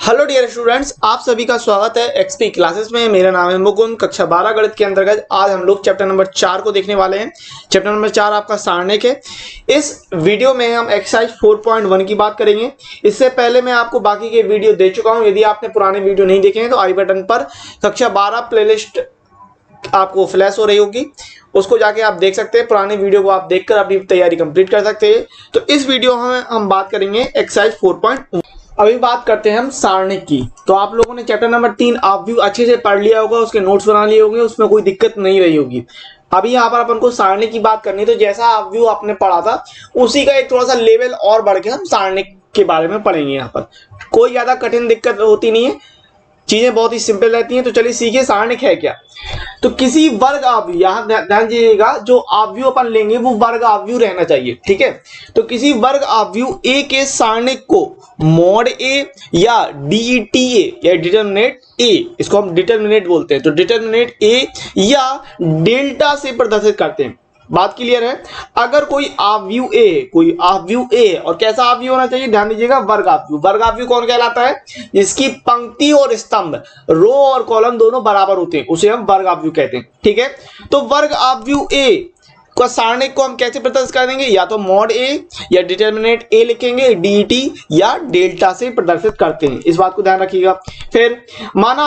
Hello dear students, आप सभी का स्वागत है एक्सपी क्लासेस में। मेरा नाम है मुकुंद। कक्षा 12 गणित के अंतर्गत आज हम लोग चैप्टर नंबर 4 को देखने वाले हैं। चैप्टर नंबर 4 आपका सारणिक है। इस वीडियो में हम एक्सरसाइज 4.1 की बात करेंगे। इससे पहले मैं आपको बाकी के वीडियो दे चुका हूं। यदि आपने पुराने वीडियो नहीं देखे हैं तो आई बटन पर कक्षा 12 प्लेलिस्ट आपको फ्लैश हो रही होगी, उसको जाके आप देख सकते हैं। पुराने वीडियो को आप देखकर अपनी तैयारी कंप्लीट कर सकते हैं। तो इस वीडियो में हम बात करेंगे एक्सरसाइज 4.1। अभी बात करते हैं हम सारणिक की। तो आप लोगों ने चैप्टर नंबर 3 आप अच्छे से पढ़ लिया होगा, उसके नोट्स बना लिए होंगे, उसमें कोई दिक्कत नहीं रही होगी। अभी यहाँ पर अपन को सारणिक की बात करनी है। तो जैसा आप व्यू आपने पढ़ा था उसी का एक थोड़ा सा लेवल और बढ़ के हम सारणिक के बारे में पढ़ेंगे। यहाँ पर कोई ज्यादा कठिन दिक्कत होती नहीं है, चीजें बहुत ही सिंपल रहती हैं। तो चलिए सीखिए सारणिक है क्या। तो किसी वर्ग आव्यूह, यहाँ ध्यान दीजिएगा, जो आव्यूह अपन लेंगे वो वर्ग आव्यूह रहना चाहिए, ठीक है। तो किसी वर्ग आव्यूह ए के सारणिक को मॉड ए या डीईटीए या डिटरमिनेंट ए, इसको हम डिटरमिनेंट बोलते हैं, तो डिटरमिनेंट ए या डेल्टा से प्रदर्शित करते हैं। बात क्लियर है। अगर कोई आव्यूह ए और कैसा आव्यूह होना चाहिए, ध्यान दीजिएगा, वर्ग आव्यूह। वर्ग आव्यूह कौन कहलाता है? जिसकी पंक्ति और स्तंभ, रो और कॉलम दोनों बराबर होते हैं, उसे हम वर्ग आव्यूह कहते हैं, ठीक है। तो वर्ग आव्यूह ए का सारणिक को हम कैसे प्रदर्शित कर देंगे? या तो मॉड ए या डिटरमिनेंट ए लिखेंगे, डीटी या डेल्टा से प्रदर्शित करते हैं। इस बात को ध्यान रखिएगा। फिर माना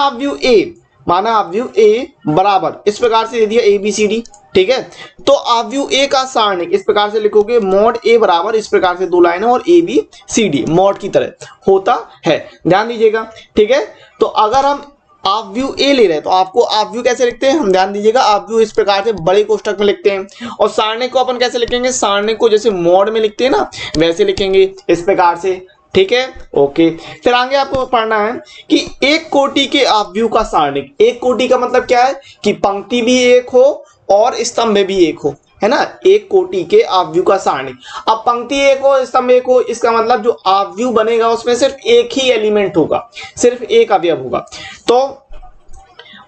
आव्यूह ए बराबर, इस प्रकार से दे दिया ABCD, ठीक है। तो आव्यूह ए का सारणिक इस प्रकार से लिखोगे, मॉड ए बराबर, इस प्रकार से दो लाइनें और ABCD मॉड की तरह होता है। ध्यान दीजिएगा, ठीक है। तो अगर हम आव्यूह ए ले रहे हैं तो आपको आव्यूह कैसे लिखते हैं, हम ध्यान दीजिएगा, आव्यूह इस प्रकार से बड़े कोष्ठक में लिखते हैं। और सारणिक को अपन कैसे लिखेंगे? सारणिक को जैसे मॉड में लिखते हैं ना, वैसे लिखेंगे, इस प्रकार से, ठीक है। ओके, फिर आगे आपको पढ़ना है कि एक कोटि के आव्यूह का सारणिक। एक कोटि का मतलब क्या है कि पंक्ति भी एक हो और स्तंभ भी एक हो, है ना। एक कोटि के आव्यूह का सारणिक। अब पंक्ति एक हो, स्तंभ एक हो, इसका मतलब जो आव्यूह बनेगा उसमें सिर्फ एक ही एलिमेंट होगा, सिर्फ एक अवयव होगा। तो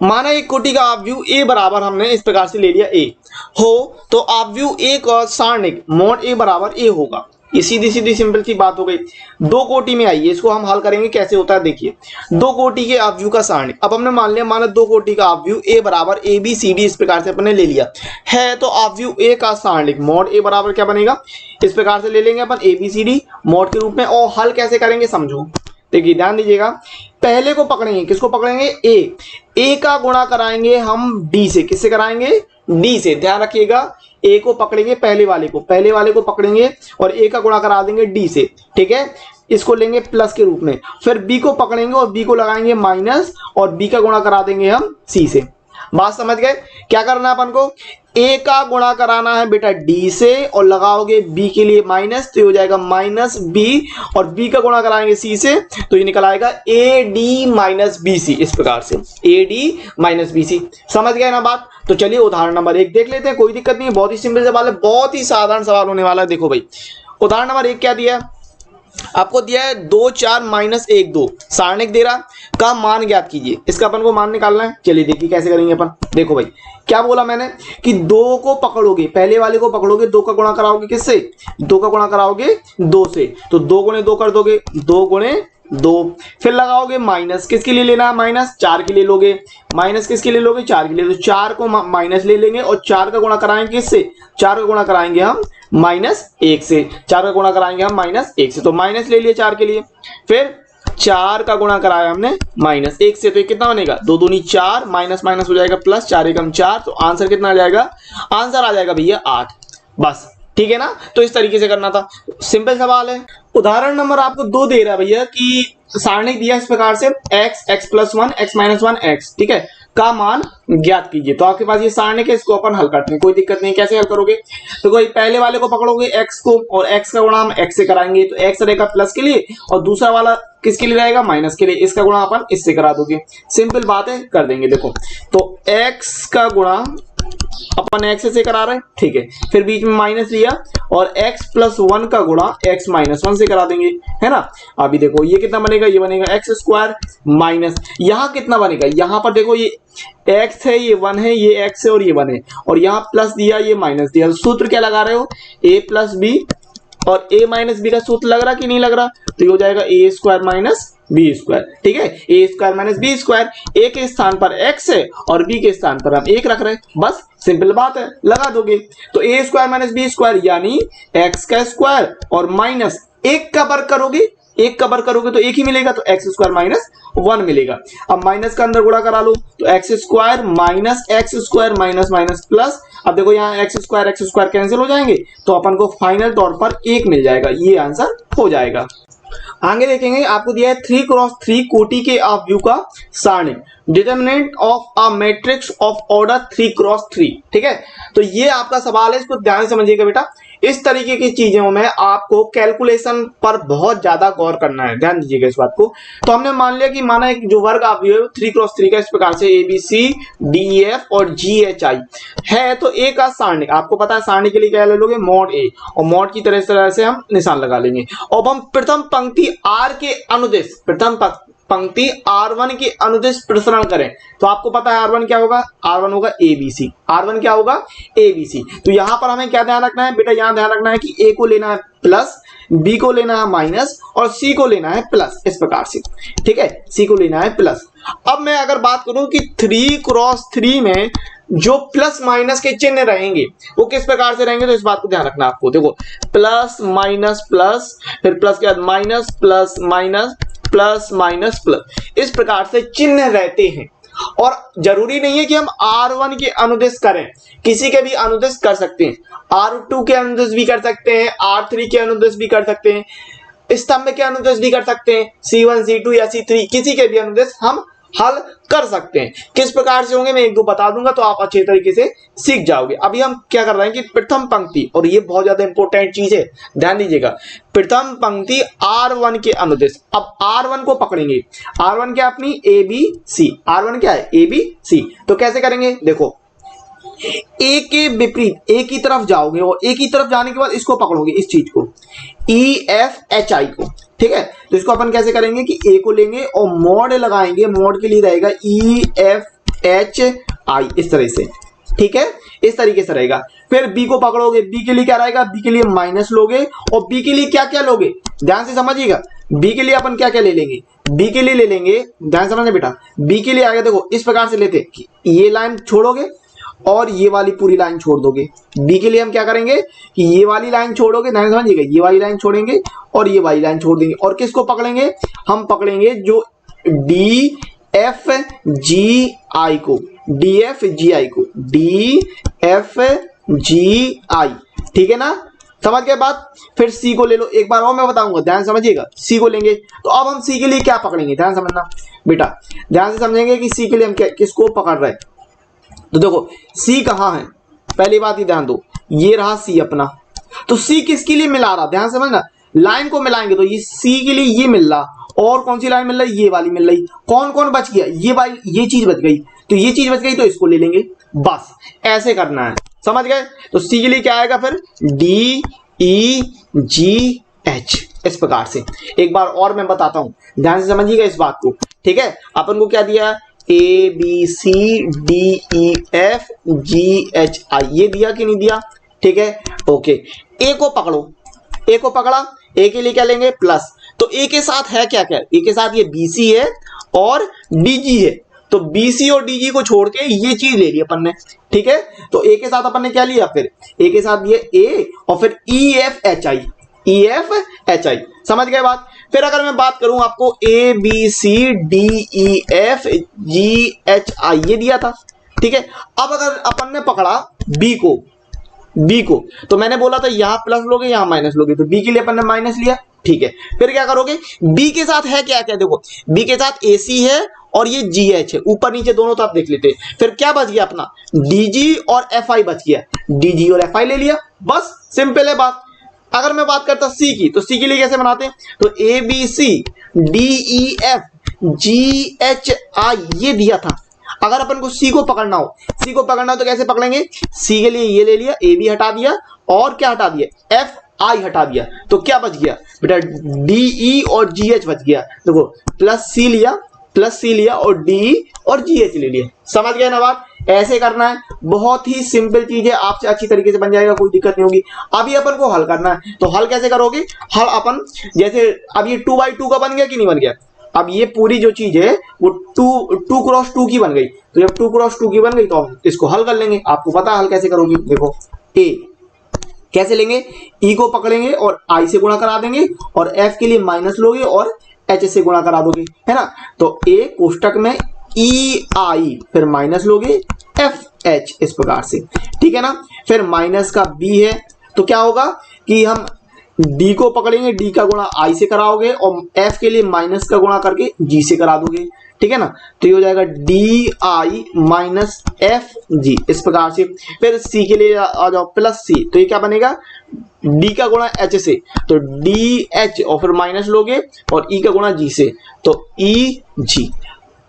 माना एक कोटि का आव्यूह ए बराबर, हमने इस प्रकार से ले लिया ए हो, तो आव्यूह ए का सारणिक मॉड ए बराबर ए होगा। ये सीधी सीधी सिंपल सी बात हो गई। दो कोटि में आइए, इसको हम हल करेंगे कैसे होता है, देखिए। दो कोटि के आव्यूह का सारणिक, अब हमने मान लिया, माना दो कोटि का आव्यूह ए बराबर ABCD, इस प्रकार से अपने ले लिया है। तो आव्यूह ए का सारणिक मॉड ए बराबर क्या बनेगा? इस प्रकार से ले लेंगे अपन ABCD मॉड के रूप में। और हल कैसे करेंगे समझो, देखिए ध्यान दीजिएगा। पहले को पकड़ेंगे, किसको पकड़ेंगे? ए का गुणा कराएंगे हम D से। किससे कराएंगे? D से। ध्यान रखिएगा, ए को पकड़ेंगे, पहले वाले को पकड़ेंगे और ए का गुणा करा देंगे D से, ठीक है। इसको लेंगे प्लस के रूप में। फिर B को पकड़ेंगे और B को लगाएंगे माइनस और B का गुणा करा देंगे हम C से। बात समझ गए? क्या करना है अपन को? ए का गुणा कराना है बेटा D से और लगाओगे B के लिए माइनस, तो ये हो जाएगा माइनस B, और B का गुणा कराएंगे C से, तो ये निकल आएगा AD माइनस BC, इस प्रकार से AD माइनस BC। समझ गए ना बात? तो चलिए उदाहरण नंबर 1 देख लेते हैं। कोई दिक्कत नहीं है, बहुत ही सिंपल सवाल है, बहुत ही साधारण सवाल होने वाला है। देखो भाई, उदाहरण नंबर 1 क्या दिया है आपको? दिया है 2 4 माइनस 1 2, सारणिक दे रहा का मान ज्ञात कीजिए। इसका अपन को मान निकालना है। चलिए देखिए कैसे करेंगे अपन। देखो भाई, क्या बोला मैंने कि 2 को पकड़ोगे, पहले वाले को पकड़ोगे, 2 का गुणा कराओगे किससे? 2 का गुणा कराओगे 2 से, तो 2 गुणे 2 कर दोगे, 2 गुणे 2। फिर लगाओगे माइनस, किसके लिए लेना है? माइनस 4 के लिए लोगे। माइनस किसके लिए लोगे? 4 के लिए। तो 4 को माइनस ले लेंगे और 4 का गुणा कराएंगे किससे? 4 का गुणा कराएंगे हम -1 से। 4 का गुणा कराएंगे हम -1 से, तो माइनस ले लिए 4 के लिए। फिर 4 का गुणा कराया हमने -1 से, तो ये कितना बनेगा? 2 दूनी 4, माइनस माइनस हो जाएगा प्लस, 4 एकम 4, तो आंसर कितना आ जाएगा? आंसर आ जाएगा भैया 8। बस, ठीक है ना। तो इस तरीके से करना था, सिंपल सवाल है। उदाहरण नंबर आपको 2 दे रहा है भैया कि सारणिक दिया इस प्रकार से x + 1 x - 1 x, ठीक है, का मान ज्ञात कीजिए। तो आपके पास ये सारणिक है, इसको अपन हल करते हैं, कोई दिक्कत नहीं। कैसे हल करोगे? तो कोई पहले वाले को पकड़ोगे x को, और x का गुणा हम x से कराएंगे, तो x रहेगा प्लस के लिए और दूसरा वाला किसके लिए रहेगा? माइनस के लिए। इसका गुणा अपन इससे करा दोगे, सिंपल बात है, कर देंगे। देखो, तो x का गुणा अपन x से करा रहे हैं, ठीक है। फिर बीच में माइनस लिया और x + 1 का गुणा x - 1 से करा देंगे, है ना। अभी देखो ये कितना बनेगा? ये बनेगा x² माइनस, यहाँ कितना बनेगा? यहाँ पर देखो ये x है, ये 1 है, ये x है और ये 1 है, और यहाँ प्लस दिया, ये माइनस दिया। सूत्र क्या लगा रहे हो? a + b, और a - b का सूत्र लग रहा कि नहीं लग रहा? तो ये हो जाएगा a² - बी स्क्वायर। ठीक है, A square minus B square, A के स्थान पर एक्स है और बी के स्थान पर हम एक रख रहे हैं, बस सिंपल बात है, लगा दोगे। तो ए स्क्वायर माइनस बी स्क्वायर यानी एक्स का स्क्वायर और माइनस एक का वर्ग करोगे, एक का वर्ग करोगे तो एक ही मिलेगा, तो एक्स स्क्वायर माइनस 1 मिलेगा। अब माइनस का अंदर गुणा करा लो, तो x square minus minus plus. अब देखो यहाँ एक्स स्क्वायर कैंसिल हो जाएंगे, तो अपन को फाइनल तौर पर 1 मिल जाएगा, ये आंसर हो जाएगा। आगे देखेंगे, आपको दिया है 3x3 कोटि के व्यू का सारणी, determinant of a matrix of order 3x3। ठीक है, तो ये आपका सवाल है, इसको ध्यान से समझिएगा बेटा। इस तरीके की चीजों में आपको कैलकुलेशन पर बहुत ज्यादा गौर करना है, ध्यान दीजिएगा इस बात को। तो हमने मान लिया कि माना एक जो वर्ग आप 3x3 का इस प्रकार से ABC DEF और GHI है, तो ए का सारणी, आपको पता है सारणी के लिए क्या ले लोगे, मॉड ए, और मॉड की तरह से हम निशान लगा लेंगे। अब हम प्रथम पंक्ति R के अनुदिश, प्रथम पंक्ति R1 के अनुदिश प्रसरण करें, तो आपको पता है R1 क्या होगा, R1 होगा ABC, R1 क्या होगा ABC। तो यहां पर हमें क्या ध्यान रखना है बेटा, यहां ध्यान रखना है कि A को लेना है प्लस, B को लेना है माइनस और C को लेना है प्लस, इस प्रकार से। ठीक है, C को लेना है प्लस। अब मैं अगर बात करूं कि 3x3 में जो प्लस माइनस के चिन्ह रहेंगे वो किस प्रकार से रहेंगे, तो इस बात को ध्यान रखना आपको। देखो प्लस माइनस प्लस, फिर प्लस के बाद minus plus minus plus minus plus, इस प्रकार से चिन्ह रहते हैं। और जरूरी नहीं है कि हम R1 के अनुदिश करें, किसी के भी अनुदिश कर सकते हैं, R2 के अनुदिश भी कर सकते हैं, R3 के अनुदिश भी कर सकते हैं, स्तंभ के अनुदिश भी कर सकते हैं, C1 C2 या C3 किसी के भी अनुदिश हम हल कर सकते हैं। किस प्रकार से होंगे मैं एक दो बता दूंगा, तो आप अच्छे तरीके से सीख जाओगे। अभी हम क्या कर रहे हैं कि प्रथम पंक्ति, और ये बहुत ज्यादा इंपॉर्टेंट चीज है, ध्यान दीजिएगा, प्रथम पंक्ति R1 के अनुदिश। अब R1 को पकड़ेंगे, R1 क्या अपनी ABC, R1 क्या है ABC। तो कैसे करेंगे, देखो ए के विपरीत ए की तरफ जाओगे और ए की तरफ जाने के बाद इसको पकड़ोगे, इस चीज को EFHI को। ठीक है, तो इसको अपन कैसे करेंगे कि ए को लेंगे और मोड लगाएंगे, मोड के लिए रहेगा EFHI, इस तरह से। ठीक है, इस तरीके से रहेगा। फिर बी को पकड़ोगे, बी के लिए क्या रहेगा, बी के लिए माइनस लोगे, और बी के लिए क्या क्या लोगे, ध्यान से समझिएगा। बी के लिए अपन क्या क्या ले लेंगे, बी के लिए ले लेंगे, ध्यान समझना बेटा, बी के लिए आगे देखो इस प्रकार से लेते, ये लाइन छोड़ोगे और ये वाली पूरी लाइन छोड़ दोगे। बी के लिए हम क्या करेंगे कि ये वाली लाइन छोड़ोगे, ध्यान समझिएगा, ये वाली लाइन छोड़ेंगे और ये वाली लाइन छोड़ देंगे, और किसको पकड़ेंगे, हम पकड़ेंगे जो DFGI को, DFGI को, DFGI। ठीक है ना, समझ गए बात। फिर सी को ले लो, एक बार और मैं बताऊंगा, ध्यान समझिएगा। सी को लेंगे, तो अब हम सी के लिए क्या पकड़ेंगे, ध्यान समझना बेटा, ध्यान से समझेंगे कि सी के लिए हम क्या किसको पकड़ रहे हैं। तो देखो सी कहाँ है, पहली बात ही ध्यान दो, ये रहा सी अपना। तो सी किसके लिए मिला रहा, ध्यान समझना, लाइन को मिलाएंगे तो ये सी के लिए ये मिल रहा, और कौन सी लाइन मिल रही, ये वाली मिल रही। कौन कौन बच गया, ये वाली, ये चीज बच गई, तो ये चीज बच गई तो इसको ले लेंगे, बस ऐसे करना है, समझ गए। तो सी के लिए क्या आएगा फिर DEGH, इस प्रकार से। एक बार और मैं बताता हूं, ध्यान से समझिएगा इस बात को। ठीक है, अपन को क्या दिया, ABCDEFGHI, ये दिया कि नहीं दिया। ठीक है, ओके। ए को पकड़ो, ए को पकड़ा, ए के लिए क्या लेंगे प्लस, तो ए के साथ है क्या क्या, ए के साथ ये BC है और DG है, तो BC और DG को छोड़ के ये चीज ले ली अपन ने। ठीक है, तो ए के साथ अपन ने क्या लिया, फिर ए के साथ ये ए और फिर EFHI, समझ गए बात। फिर अगर मैं बात करूं आपको ABCDEFGHI ये दिया था। ठीक है, अब अगर अपन ने पकड़ा बी को, तो मैंने बोला था यहां प्लस लोगे यहां माइनस लोगे, तो बी के लिए अपन ने माइनस लिया। ठीक है, फिर क्या करोगे, बी के साथ है क्या क्या, देखो बी के साथ AC है और ये GH है, ऊपर नीचे दोनों तरफ देख लेते हैं। फिर क्या बच गया अपना, DG और FI बच गया, DG और FI ले लिया, बस सिंपल है बात। अगर मैं बात करता सी की, तो सी के लिए कैसे बनाते हैं, तो ABCDEFGHI ये दिया था। अगर अपन को सी को पकड़ना हो, तो कैसे पकड़ेंगे, सी के लिए ये ले लिया, AB हटा दिया और क्या हटा दिया, FI हटा दिया, तो क्या बच गया बेटा, DE और GH बच गया। देखो प्लस सी लिया और DE और GH ले लिया, समझ गए ना बात। ऐसे करना है, बहुत ही सिंपल चीज है, आपसे अच्छी तरीके से बन जाएगा, कोई दिक्कत नहीं होगी। अभी अपन को हल करना है, तो हल कैसे करोगे, हल अपन जैसे अब ये 2/2 का बन गया कि नहीं बन गया, अब ये पूरी जो चीज है वो 2 क्रॉस 2 की बन गई। तो जब 2 क्रॉस 2 की बन गई तो हम इसको हल कर लेंगे। आपको पता है हल कैसे करोगे, देखो ए कैसे लेंगे, ई को पकड़ेंगे और आई से गुणा करा देंगे, और एफ के लिए माइनस लोगे और एच से गुणा करा दोगे, है ना। तो ए कोष्टक में ई आई, फिर माइनस लोगे एफ एच, इस प्रकार से, ठीक है ना। फिर माइनस का बी है, तो क्या होगा कि हम डी को पकड़ेंगे, डी का गुणा आई से कराओगे और एफ के लिए माइनस का गुणा करके जी से करा दोगे, ठीक है ना। तो ये हो जाएगा D I minus F G, इस प्रकार से। फिर सी के लिए आ जाओ प्लस सी, तो ये क्या बनेगा, डी का गुणा एच से, तो डी एच और फिर माइनस लोगे और ई का गुणा जी से, तो ई जी,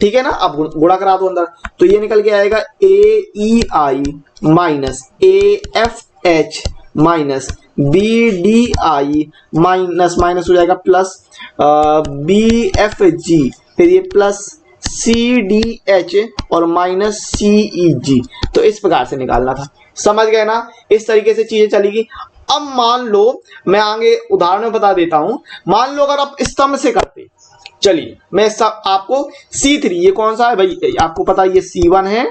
ठीक है ना। अब गुणा करा दो अंदर, तो ये निकल के आएगा A E I minus A F H minus B D I minus minus हो जाएगा प्लस बी एफ जी, फिर ये प्लस सी डी एच और माइनस सी ई जी। तो इस प्रकार से निकालना था, समझ गए ना। इस तरीके से चीजें चलेगी। अब मान लो मैं आगे उदाहरण में बता देता हूं। मान लो अगर आप स्तंभ से करते, चलिए मैं सब आपको C3, ये कौन सा है भाई, आपको पता है ये C1 है,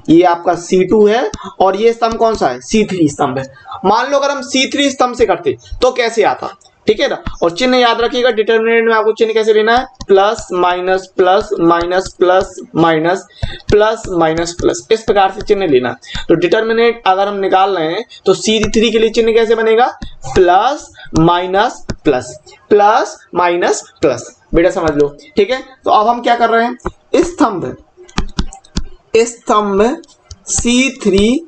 ये आपका C2 है, और ये स्तंभ कौन सा है, C3 स्तंभ है। मान लो अगर हम C3 स्तंभ से करते तो कैसे आता, ठीक है ना। और चिन्ह याद रखिएगा, डिटरमिनेंट में आपको चिन्ह कैसे लेना है, plus minus plus minus plus minus plus minus plus, इस प्रकार से चिन्ह लेना है। तो डिटरमिनेंट अगर हम निकाल रहे हैं तो C3 के लिए चिन्ह कैसे बनेगा, plus minus plus plus minus plus, बेटा समझ लो, ठीक है। तो अब हम क्या कर रहे हैं, स्तंभ C3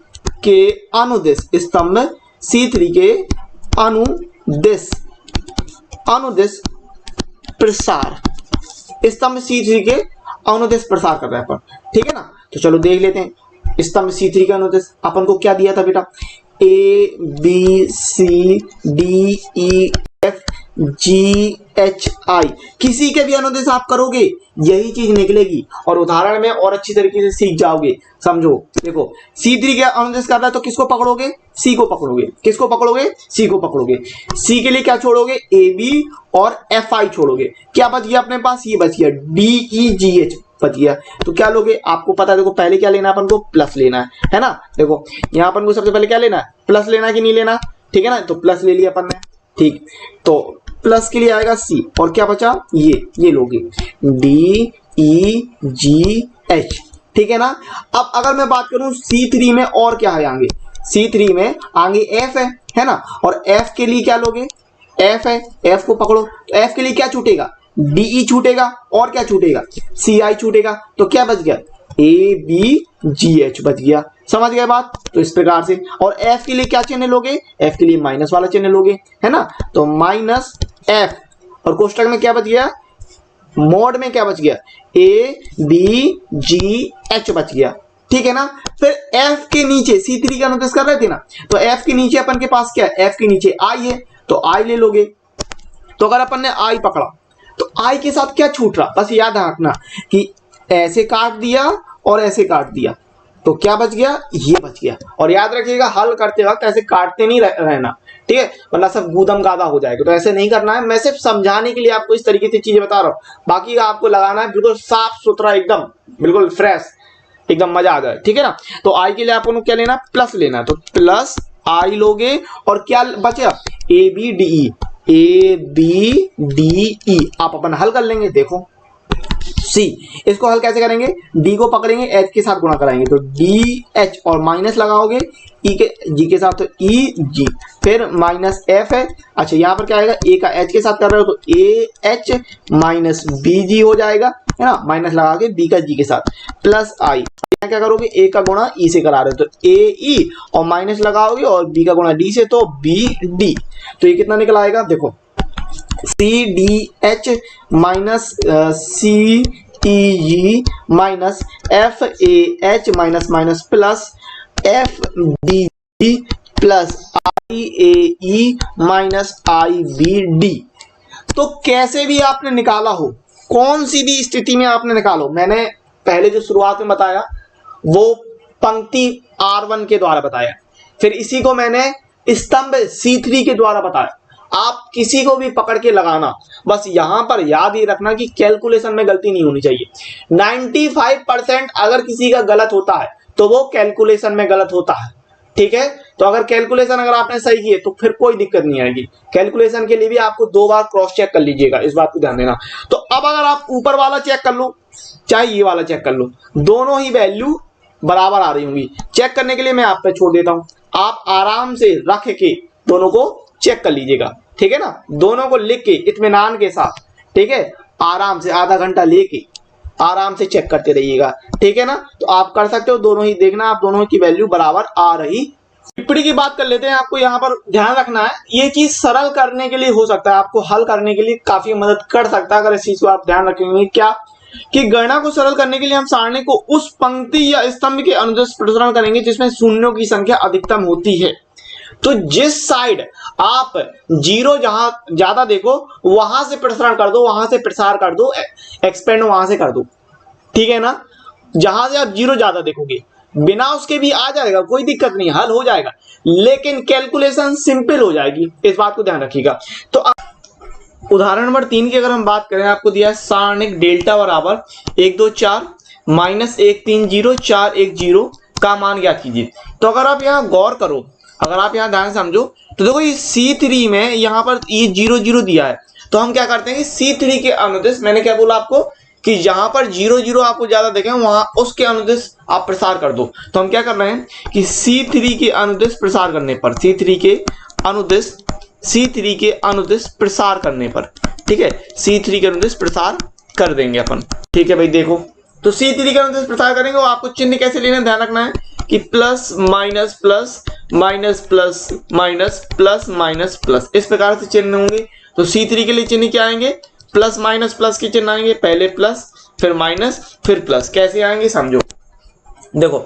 के अनुदिश, स्तंभ C3 के अनुदिश प्रसार, स्तंभ C3 के अनुदिश प्रसार कर रहे हैं अपन, ठीक है ना। तो चलो देख लेते हैं स्तंभ C3 के अनुदिश। अपन को क्या दिया था बेटा, A B C D E F G H I, किसी के भी अनुदेश आप करोगे यही चीज निकलेगी, और उदाहरण में और अच्छी तरीके से सीख जाओगे। समझो, देखो C3 के अनुदेश कर रहा है तो किसको पकड़ोगे, सी को पकड़ोगे, किसको पकड़ोगे, सी को पकड़ोगे। सी के लिए क्या छोड़ोगे, ए बी और एफ आई छोड़ोगे। क्या बच गया अपने पास, ये बच गया डी ई जी एच बच गया। तो क्या लोगे, आपको पता है, देखो पहले क्या लेना है अपन को, प्लस लेना है ना। देखो यहाँ अपन को सबसे पहले क्या लेना है, प्लस लेना है कि नहीं लेना, ठीक है ना। तो प्लस ले लिया अपन ने, ठीक। तो प्लस के लिए आएगा सी, और क्या बचा, ये लोगे डी ई जी एच, ठीक है ना। अब अगर मैं बात करूं C3 में और क्या है आगे, C3 में आगे एफ है ना। और एफ के लिए क्या लोगे, एफ है, एफ को पकड़ो, तो एफ के लिए क्या छूटेगा, डीई छूटेगा, और क्या छूटेगा, सी आई छूटेगा। तो क्या बच गया, ए बी जी एच बच गया। समझ गए बात, तो इस प्रकार से। और एफ के लिए क्या चिन्ह लोगे, एफ के लिए माइनस वाला चिन्ह लोगे, है ना। तो माइनस एफ, और कोष्टक में क्या बच गया, मोड में क्या बच गया, ए बी जी एच बच गया, ठीक है ना। फिर एफ के नीचे C3 का अनुदेश कर रहे थे ना, तो एफ के नीचे अपन के पास क्या है, एफ के नीचे आई है, तो आई ले लोगे। तो अगर अपन ने आई पकड़ा तो आई के साथ क्या छूट रहा, बस याद रखना कि ऐसे काट दिया और ऐसे काट दिया, तो क्या बच गया, ये बच गया। और याद रखिएगा हल करते वक्त ऐसे काटते नहीं रहना, ठीक है, वरना सब गूदम गादा हो जाएगा। तो ऐसे नहीं करना है, मैं सिर्फ समझाने के लिए आपको इस तरीके से चीजें बता रहा हूँ। बाकी आपको लगाना है बिल्कुल साफ सुथरा, एकदम बिल्कुल फ्रेश, एकदम मजा आ जाए, ठीक है ना। तो आई के लिए आपको क्या लेना, प्लस लेना, तो प्लस आई लोगे, और क्या बचा, A B D E, A B D E आप अपन हल कर लेंगे। देखो सी, इसको हल कैसे करेंगे, डी को पकड़ेंगे, एच के साथ गुणा कराएंगे, तो डी एच और माइनस लगाओगे ई के जी के साथ, तो ई जी, फिर माइनस एफ है। अच्छा यहाँ पर क्या आएगा, ए का एच के साथ कर रहे हो तो ए एच माइनस बी जी हो जाएगा, है ना, माइनस लगा के बी का जी के साथ, प्लस आई, क्या करोगे, ए का गुणा ई से करा रहे हो तो ए ई, और माइनस लगाओगे और बी का गुणा डी से, तो बी डी। तो ये कितना निकल आएगा, देखो C D H minus C E G minus F A H minus minus plus F D G plus I A E minus I B D. तो कैसे भी आपने निकाला हो, कौन सी भी स्थिति में आपने निकालो, मैंने पहले जो शुरुआत में बताया वो पंक्ति R1 के द्वारा बताया, फिर इसी को मैंने स्तंभ C3 के द्वारा बताया, आप किसी को भी पकड़ के लगाना, बस यहां पर याद ही रखना कि कैलकुलेशन में गलती नहीं होनी चाहिए। 95% अगर किसी का गलत होता है तो वो कैलकुलेशन में गलत होता है, ठीक है। तो अगर कैलकुलेशन अगर आपने सही की है तो फिर कोई दिक्कत नहीं आएगी। कैलकुलेशन के लिए भी आपको 2 बार क्रॉस चेक कर लीजिएगा, इस बात को ध्यान देना। तो अब अगर आप ऊपर वाला चेक कर लो चाहे ये वाला चेक कर लो, दोनों ही वैल्यू बराबर आ रही होंगी। चेक करने के लिए मैं आप पे छोड़ देता हूं, आप आराम से रख के दोनों को चेक कर लीजिएगा, ठीक है ना। दोनों को लिख के इत्मीनान के साथ, ठीक है, आराम से आधा घंटा लेके आराम से चेक करते रहिएगा, ठीक है ना। तो आप कर सकते हो, दोनों ही देखना आप दोनों की वैल्यू बराबर आ रही। टिप्पणी की बात कर लेते हैं। आपको यहाँ पर ध्यान रखना है, ये चीज सरल करने के लिए हो सकता है, आपको हल करने के लिए काफी मदद कर सकता है अगर इस चीज को आप ध्यान रखेंगे। क्या कि गणना को सरल करने के लिए हम सारणी को उस पंक्ति या स्तंभ के अनुदेश प्रसारण करेंगे जिसमें शून्यों की संख्या अधिकतम होती है। तो जिस साइड आप जीरो जहां ज्यादा देखो वहां से प्रसारण कर दो, वहां से प्रसार कर दो, एक्सपेंड वहां से कर दो, ठीक है ना। जहां से आप जीरो ज्यादा देखोगे बिना उसके भी आ जाएगा, कोई दिक्कत नहीं, हल हो जाएगा, लेकिन कैलकुलेशन सिंपल हो जाएगी, इस बात को ध्यान रखिएगा। तो उदाहरण नंबर 3 की अगर हम बात करें, आपको दिया है सारणिक डेल्टा बराबर 1 2 4 माइनस 1 3 0 4 1 0 का मान ज्ञात कीजिए। तो अगर आप यहाँ गौर करो, अगर आप यहाँ ध्यान समझो तो देखो ये C3 में यहाँ पर ये 0 0 दिया है, तो हम क्या करते हैं कि C3 के अनुदेश, मैंने क्या बोला आपको कि जहां पर 0 0 आपको ज्यादा देखें वहां उसके अनुदेश आप प्रसार कर दो। तो हम क्या कर रहे हैं कि C3 के अनुदेश प्रसार करने पर, C3 के अनुदेश प्रसार करने पर, ठीक है, C3 के अनुदेश प्रसार कर देंगे अपन, ठीक है भाई। देखो तो C3 के अनुदेश प्रसार करेंगे, वो आपको चिन्ह कैसे लेना है ध्यान रखना है कि plus minus plus minus plus minus plus minus plus, इस प्रकार से चिन्ह होंगे। तो C3 के लिए चिन्ह क्या आएंगे, प्लस माइनस प्लस के चिन्ह आएंगे, पहले प्लस फिर माइनस फिर प्लस। कैसे आएंगे समझो, देखो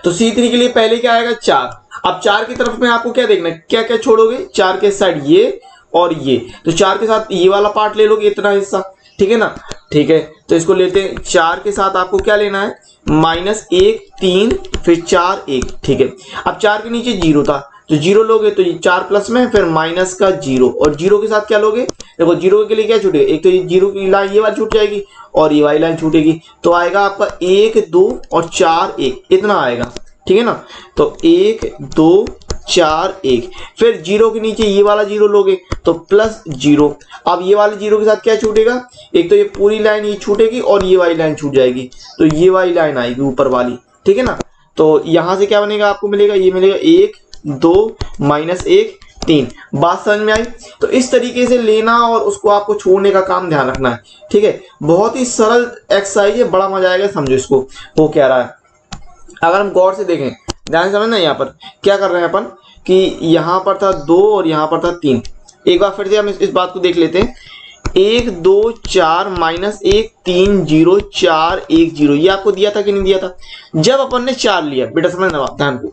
तो C3 के लिए पहले क्या आएगा 4। अब 4 की तरफ में आपको क्या देखना है, क्या क्या छोड़ोगे, 4 के साइड ये और ये, तो 4 के साथ ये वाला पार्ट ले लोगे, इतना हिस्सा, ठीक है ना। ठीक है, तो इसको लेते हैं, 4 के साथ आपको क्या लेना है, माइनस 1 3 फिर 4 1, ठीक है। अब 4 के नीचे 0 था तो 0 लोगे, तो ये 4 प्लस में फिर माइनस का 0, और 0 के साथ क्या लोगे, देखो 0 के लिए क्या छूटेगा, एक तो ये 0 की लाइन ये वाली छूट जाएगी और ये वाली लाइन छूटेगी, तो आएगा आपका 1 2 और 4 1, इतना आएगा, ठीक है ना। तो 1 2 4 1, फिर 0 के नीचे ये वाला 0 लोगे तो प्लस 0। अब ये वाले 0 के साथ क्या छूटेगा, एक तो ये पूरी लाइन ये छूटेगी और ये वाली लाइन छूट जाएगी, तो ये वाली लाइन आएगी ऊपर वाली, ठीक है ना। तो यहां से क्या बनेगा, आपको मिलेगा, ये मिलेगा 1 2 माइनस 1 3। बात समझ में आई। तो इस तरीके से लेना और उसको आपको छोड़ने का काम ध्यान रखना है, ठीक है। बहुत ही सरल एक्सरसाइज है, बड़ा मजा आएगा, समझो इसको वो क्या रहा है। अगर हम गौर से देखें, ध्यान से समझना, यहाँ पर क्या कर रहे हैं अपन कि यहाँ पर था 2 और यहाँ पर था 3। एक बार फिर से हम इस बात को देख लेते हैं, 1 2 4 माइनस 1 3 0 4 1 0, ये आपको दिया था कि नहीं दिया था। जब अपन ने 4 लिया, बेटा समझना ध्यान को,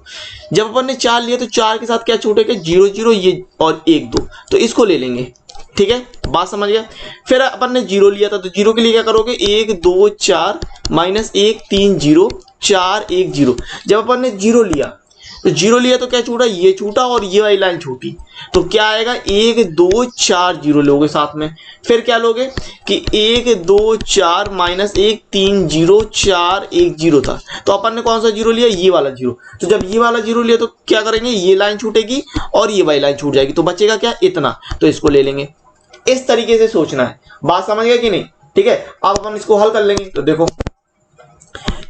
जब अपन ने 4 लिया तो 4 के साथ क्या छूटेगा, 0 0 ये और 1 2, तो इसको ले लेंगे, ठीक है, बात समझ गया। फिर अपन ने 0 लिया था तो 0 के लिए क्या करोगे, 1 2 4 माइनस 1 3 0 4 1 0। जब अपन ने 0 लिया तो क्या छूटा, ये छूटा और ये वाली लाइन छूटी, तो क्या आएगा 1 2 4 0 लोगे साथ में। फिर क्या लोगे कि 1 2 4 माइनस 1 3 0 4 1 0 था, तो अपन ने कौन सा 0 लिया, ये वाला 0। तो जब ये वाला 0 लिया तो क्या करेंगे, ये लाइन छूटेगी और ये वाली लाइन छूट जाएगी, तो बचेगा क्या, इतना, तो इसको ले लेंगे। इस तरीके से सोचना है, बात समझ गया कि नहीं, ठीक है। अब अपन इसको हल कर लेंगे, तो देखो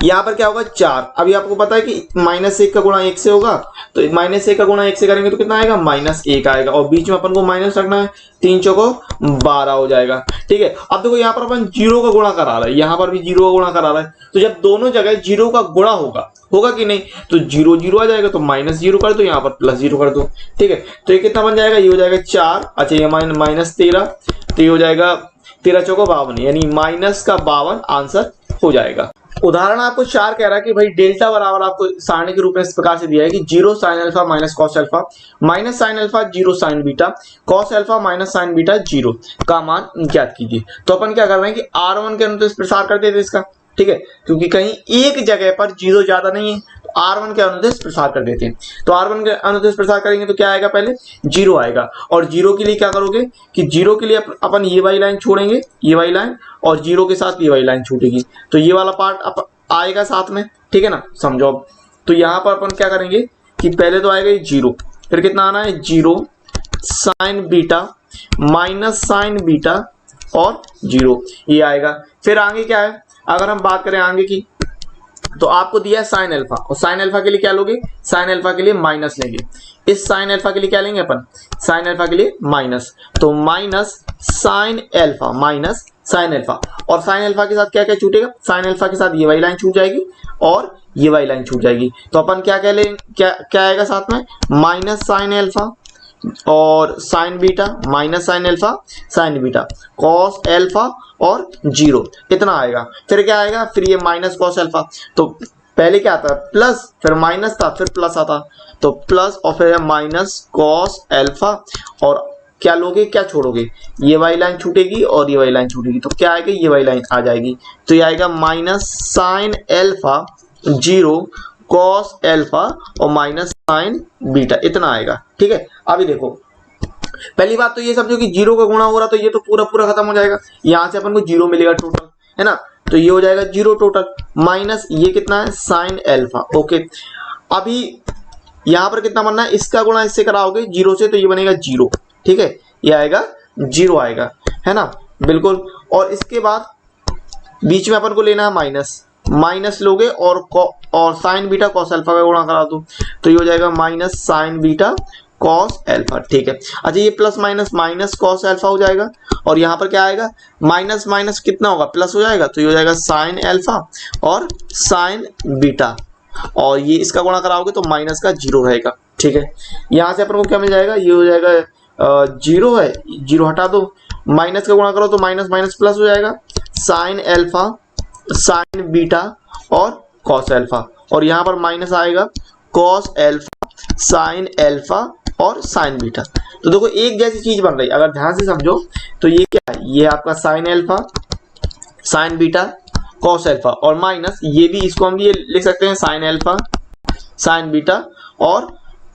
यहाँ पर क्या होगा 4। अभी आपको पता है कि माइनस 1 का गुणा 1 से होगा, तो माइनस 1 का गुणा 1 से करेंगे तो कितना आएगा, माइनस 1 आएगा, और बीच में अपन को माइनस रखना है, 3 चौको 12 हो जाएगा, ठीक है। अब देखो यहाँ पर अपन 0 का गुणा करा रहा है, यहाँ पर भी 0 का गुणा करा रहा है, तो जब दोनों जगह 0 का गुणा होगा कि नहीं, तो 0 0 आ जाएगा, तो माइनस 0 कर दो, यहाँ पर प्लस 0 कर दो, ठीक है। तो ये कितना बन जाएगा, ये हो जाएगा 4, अच्छा ये माइनस 13, तो ये हो जाएगा 13 चौको 52, यानी माइनस का 52 आंसर हो जाएगा। उदाहरण आपको 4 कह रहा है कि भाई डेल्टा बराबर आपको सारणी के रूप में इस प्रकार से दिया है कि 0 sine alpha minus cos alpha minus sine alpha 0 sign beta cos alpha minus sign beta 0 का मान ज्ञात कीजिए। तो अपन क्या कर रहे हैं कि R1 के अनुदेश प्रसार कर देते इसका, ठीक है, क्योंकि कहीं एक जगह पर 0 ज्यादा नहीं है, तो R1 के अनुदिश प्रसार कर देते हैं। तो R1 के अनुदिश प्रसार करेंगे तो क्या आएगा, पहले 0 आएगा, और 0 के लिए क्या करोगे कि 0 के लिए अपन ये वाली लाइन छोड़ेंगे, ये वाली लाइन, और 0 के साथ ये वाली लाइन छूटेगी, तो ये वाला पार्ट आएगा साथ में, ठीक है ना, समझो। अब तो यहाँ पर अपन क्या करेंगे कि पहले तो आएगा ये 0, फिर कितना आना है 0 sign beta minus sign beta और 0 ये आएगा। फिर आगे क्या है, अगर हम बात करें आगे की, तो आपको दिया है साइन अल्फा, और साइन अल्फा के लिए क्या लोगे, साइन अल्फा के लिए माइनस लेंगे, इस साइन अल्फा के लिए क्या लेंगे अपन, साइन अल्फा के लिए माइनस, तो minus sine alpha minus sine alpha, और साइन अल्फा के साथ क्या क्या छूटेगा, साइन अल्फा के साथ ये वाली लाइन छूट जाएगी और ये वाली लाइन छूट जाएगी, तो अपन क्या कह लें, क्या आएगा साथ में, माइनस साइन अल्फा और sign beta minus sine alpha sign beta cos alpha और 0 इतना आएगा। फिर क्या आएगा, फिर ये माइनस कॉस अल्फा, तो पहले क्या आता प्लस, फिर माइनस था, फिर प्लस आता, तो प्लस और फिर माइनस कॉस अल्फा, और क्या लोगे, क्या छोड़ोगे, ये वाली लाइन छूटेगी और ये वाली लाइन छूटेगी, तो क्या आएगा, ये वाली लाइन आ जाएगी, तो ये आएगा minus sine alpha 0 cos alpha और माइनस साइन बीटा इतना आएगा, ठीक है। अभी देखो पहली बात तो ये समझो कि 0 का गुणा हो रहा, तो ये तो पूरा पूरा खत्म हो जाएगा, यहां से अपन को 0 मिलेगा टोटल, है ना, तो ये हो जाएगा 0 टोटल, माइनस ये कितना है साइन अल्फा, ओके। अभी यहां पर कितना बनना है, इसका गुणा इससे कराओगे 0 से, तो ये बनेगा 0, ठीक है, ये आएगा 0 आएगा, है ना, बिल्कुल। और इसके बाद बीच में अपन को लेना है माइनस, माइनस लोगे और साइन बीटा कॉस अल्फा का गुणा करा दो, तो ये हो जाएगा minus sign beta cos alpha, ठीक है। अच्छा ये plus minus minus cos alpha हो जाएगा, और यहाँ पर क्या आएगा, माइनस माइनस कितना होगा, प्लस हो जाएगा, तो ये हो जाएगा साइन अल्फा और साइन बीटा, और ये इसका गुणा कराओगे तो माइनस का 0 रहेगा, ठीक है। यहाँ से अपन को क्या मिल जाएगा, ये हो जाएगा 0 है, 0 हटा दो, माइनस का गुणा करो तो माइनस माइनस प्लस हो जाएगा, साइन अल्फा साइन बीटा और कॉस अल्फा, और यहाँ पर माइनस आएगा कॉस अल्फा साइन अल्फा और साइन बीटा, तो देखो एक जैसी चीज बन रही है, अगर ध्यान से समझो तो ये क्या है, ये आपका sine alpha sign beta cos alpha, और माइनस ये भी, इसको हम ये लिख सकते हैं साइन अल्फा साइन बीटा और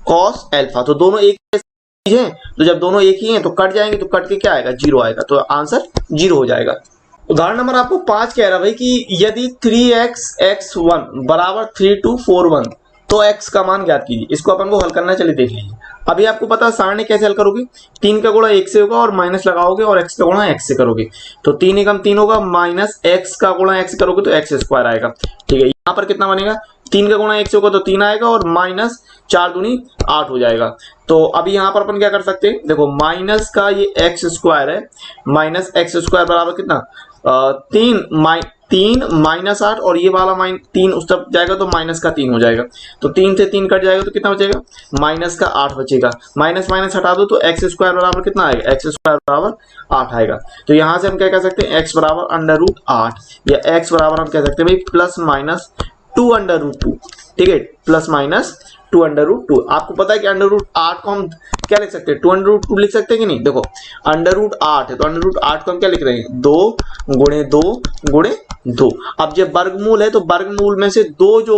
कॉस अल्फा, तो दोनों एक चीज है, तो जब दोनों एक ही हैं तो कट जाएंगे, तो कट के क्या आएगा 0 आएगा, तो आंसर 0 हो जाएगा। उदाहरण नंबर आपको 5 कह रहा भाई कि यदि 3x x1 बराबर 3241 तो x का मान ज्ञात कीजिए। इसको अपन को हल करना, चलिए देख लीजिए। अभी आपको पता है सारणी कैसे हल करोगे, 3 का गुणा 1 से होगा और माइनस लगाओगे और x का गुणा x से करोगे, तो 3 एकम 3 होगा, माइनस x का गुणा x करोगे तो x स्क्वायर आएगा, ठीक है। यहाँ पर कितना बनेगा, 3 का गुणा 1 से होगा तो 3 आएगा और माइनस 4 दूनी 8 हो जाएगा। तो अभी यहाँ पर अपन क्या कर सकते हैं, देखो माइनस का ये x स्क्वायर है, माइनस x स्क्वायर बराबर कितना 3 माइनस 8, और ये वाला 3 उस तरफ जाएगा तो माइनस का 3 हो जाएगा, तो 3 से 3 कट जाएगा तो कितना बचेगा, माइनस का 8 बचेगा, माइनस माइनस हटा दो तो एक्स स्क्वायर बराबर कितना आएगा, एक्स स्क्वायर बराबर 8 आएगा। तो यहाँ से हम क्या कह सकते हैं, एक्स बराबर √8, या एक्स बराबर हम कह सकते हैं भाई प्लस माइनस 2√2, ठीक है, प्लस माइनस 2√2। आपको पता है कि √8 को हम क्या लिख सकते हैं, 2√2 लिख सकते हैं कि नहीं, देखो √8 है तो √8 को हम क्या लिख रहे हैं, 2 गुणे 2 गुणे 2। अब जब वर्गमूल है तो वर्गमूल में से दो जो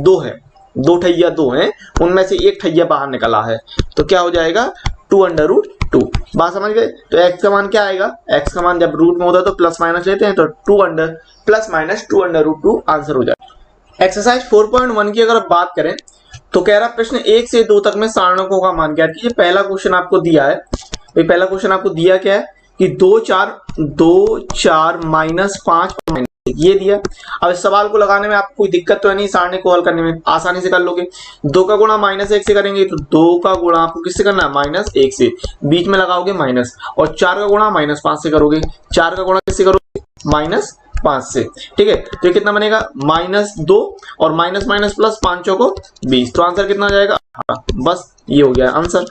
2 है, 2 ठैया 2 हैं, उनमें से एक ठैया बाहर निकला है, तो क्या हो जाएगा 2√2। बात समझ गए। तो x का मान क्या आएगा, x का मान जब रूट में होता है तो प्लस माइनस लेते हैं, तो प्लस माइनस 2√2 आंसर हो जाएगा। एक्सरसाइज 4.1 की अगर बात करें तो कह रहा प्रश्न 1 से 2 तक में सारणकों का मान ज्ञात कीजिए। पहला क्वेश्चन आपको दिया है, पहला क्वेश्चन आपको दिया क्या है कि 2 4 माइनस 5 ये दिया। अब इस सवाल को लगाने में आपको कोई दिक्कत तो है नहीं, सारणी को हल करने में आसानी से कर लोगे। 2 का गुणा -1 से करेंगे तो 2 का गुणा आपको किससे करना है, -1 से, बीच में लगाओगे माइनस, और 4 का गुणा -5 से करोगे, 4 का गुणा किससे करोगे, -5 से, ठीक है। तो ये कितना बनेगा, -2 और माइनस माइनस प्लस 5 चौको 20, तो आंसर कितना हो जाएगा 18। बस ये हो गया आंसर।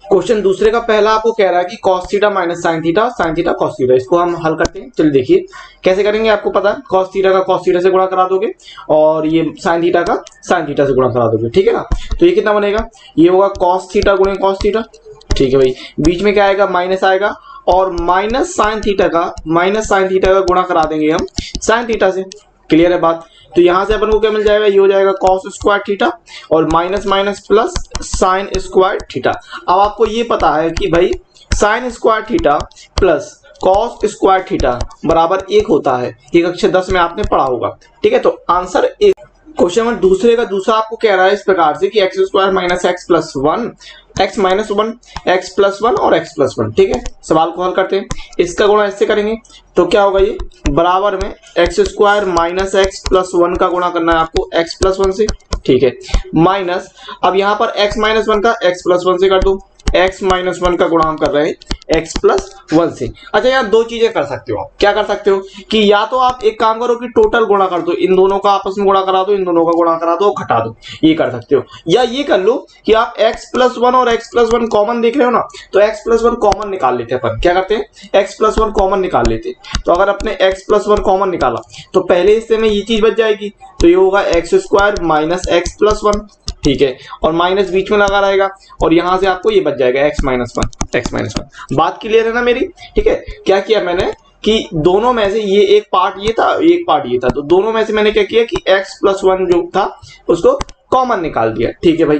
क्वेश्चन दूसरे का पहला आपको कह रहा है कि cos theta minus sine theta, sine theta cos theta, इसको हम हल करते हैं। चलिए देखिए कैसे करेंगे, आपको पता है cos थीटा का cos थीटा से गुणा करा दोगे और ये साइन थीटा का साइन थीटा से गुणा करा दोगे, ठीक है ना। तो ये कितना बनेगा, ये होगा cos थीटा गुणे cos थीटा, ठीक है भाई। बीच में क्या आएगा, माइनस आएगा, और माइनस साइन थीटा का गुणा करा देंगे हम साइन थीटा से, क्लियर है बात। तो यहां से अपन को क्या मिल जाएगा, ये हो जाएगा कॉस स्क्वायर थीटा और minus minus plus sine square theta. अब आपको ये पता है कि भाई sine square theta plus cos square theta बराबर 1 होता है, ये कक्षा 10 में आपने पढ़ा होगा। ठीक है, तो आंसर एक। क्वेश्चन नंबर दूसरे का दूसरा आपको कह रहा है इस प्रकार से कि x square minus x plus 1, x minus 1, x plus 1 और एक्स प्लस 1। ठीक है, सवाल को हल करते हैं। इसका गुणा इससे करेंगे तो क्या होगा, ये बराबर में x square minus x plus 1 का गुणा करना है आपको एक्स प्लस 1 से। ठीक है, माइनस अब यहाँ पर एक्स माइनस 1 का एक्स प्लस 1 से कर दो, एक्स माइनस 1 का गुणा हम कर रहे हैं एक्स प्लस 1 से। अच्छा, यहाँ दो चीजें कर सकते हो आप। क्या कर सकते हो कि या तो आप एक काम करो कि टोटल गुणा कर दो, इन दोनों का आपस में गुणा करा दो, इन दोनों का गुणा करा दो, घटा दो, ये कर सकते हो। या ये कर लो कि आप एक्स प्लस 1 और एक्स प्लस 1 कॉमन देख रहे हो ना, तो एक्स प्लस 1 कॉमन निकाल लेते हैं अपन। क्या करते हैं, एक्स प्लस 1 कॉमन निकाल लेते हैं। तो अगर अपने एक्स प्लस 1 कॉमन निकाला तो पहले हिस्से में ये चीज बच जाएगी, तो ये होगा x square minus x plus 1। ठीक है, और माइनस बीच में लगा रहेगा और यहां से आपको ये बच जाएगा एक्स माइनस 1, एक्स माइनस 1। बात क्लियर है ना मेरी। ठीक है, क्या किया मैंने कि दोनों में से ये एक पार्ट ये था, एक पार्ट ये था, तो दोनों में से मैंने क्या किया कि एक्स प्लस 1 जो था उसको कॉमन निकाल दिया। ठीक है भाई,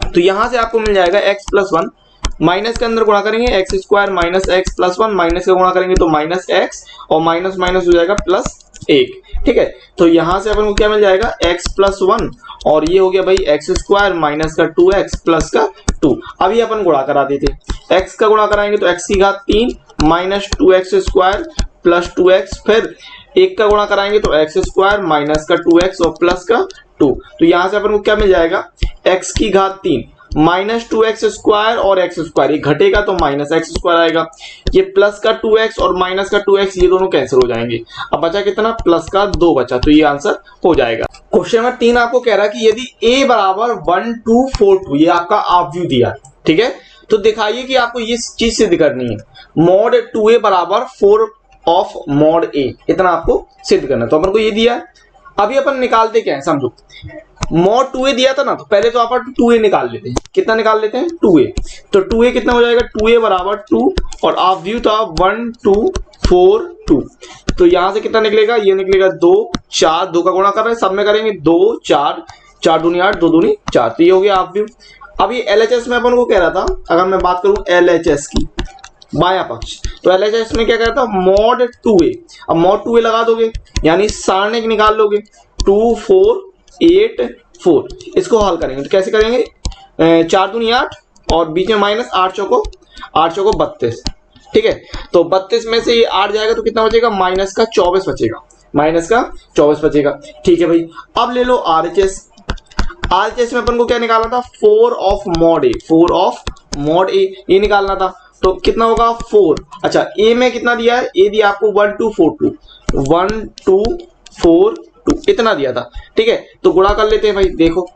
तो यहां से आपको मिल जाएगा एक्स प्लस 1, माइनस के अंदर गुणा करेंगे x square minus x plus 1, minus का गुणा करेंगे तो माइनस एक्स और माइनस माइनस हो जाएगा प्लस 1। ठीक है, तो यहां से अपन को क्या मिल जाएगा एक्स प्लस 1 और ये हो गया भाई एक्स स्क्वायर माइनस का 2x प्लस का 2। अभी अपन गुणा करा देते, x का गुणा कराएंगे तो x की घात 3 minus 2x square plus 2x, फिर 1 का गुणा कराएंगे तो x स्क्वायर माइनस का 2x और प्लस का 2। तो यहां से अपन को क्या मिल जाएगा, x की घात 3 माइनस 2x स्क्वायर और x स्क्वायर, ये घटेगा तो माइनस x स्क्वायर आएगा, ये प्लस का 2x और माइनस का 2x ये दोनों कैंसिल हो जाएंगे। अब बचा कितना, प्लस का 2 बचा, तो ये आंसर हो जाएगा। क्वेश्चन नंबर 3 आपको कह रहा है कि यदि a बराबर 1 2 4 2, ये आपका आपव्यू दिया। ठीक है, तो दिखाइए कि आपको ये चीज सिद्ध करनी है, मॉड 2a बराबर 4 ऑफ मॉड a, इतना आपको सिद्ध करना है। तो अपन को ये दिया, अभी अपन निकालते क्या है समझो, मॉड 2a दिया था ना, तो पहले तो अपन 2a निकाल लेते हैं। कितना निकाल लेते हैं, 2a। तो 2a कितना हो जाएगा, 2a बराबर 2 और आप व्यू था 1 2 4 2, तो यहां से कितना निकलेगा, ये निकलेगा 2 4, 2 का गुणा कर रहे हैं, सब में करेंगे 2 4, 4 दूनी 8, 2 दूनी 4, तो ये हो गया आप व्यू। अब ये LHS में अपन को कह रहा था, अगर मैं बात करूं LHS की बाया पक्ष, तो LHS में क्या कह रहा था, मॉड 2a। अब मॉड 2a लगा दोगे यानी सारणिक निकाल लोगे 2 4 8 4, इसको हल करेंगे तो कैसे करेंगे, 4 दूनी 8 और बीच में माइनस 8 चौको 32। ठीक है, तो 32 में से ये 8 जाएगा तो कितना बचेगा, माइनस का 24 बचेगा, माइनस का 24 बचेगा। ठीक है भाई, अब ले लो RHS। RHS में अपन को क्या निकालना था, 4 of mod a, 4 of mod a ये निकालना था, तो कितना होगा 4। अच्छा, a में कितना दिया है, a दिया आपको 1 2 4 2, 1 2 4 2 इतना दिया था। ठीक है, तो गुणा कर लेते हैं भाई, देखो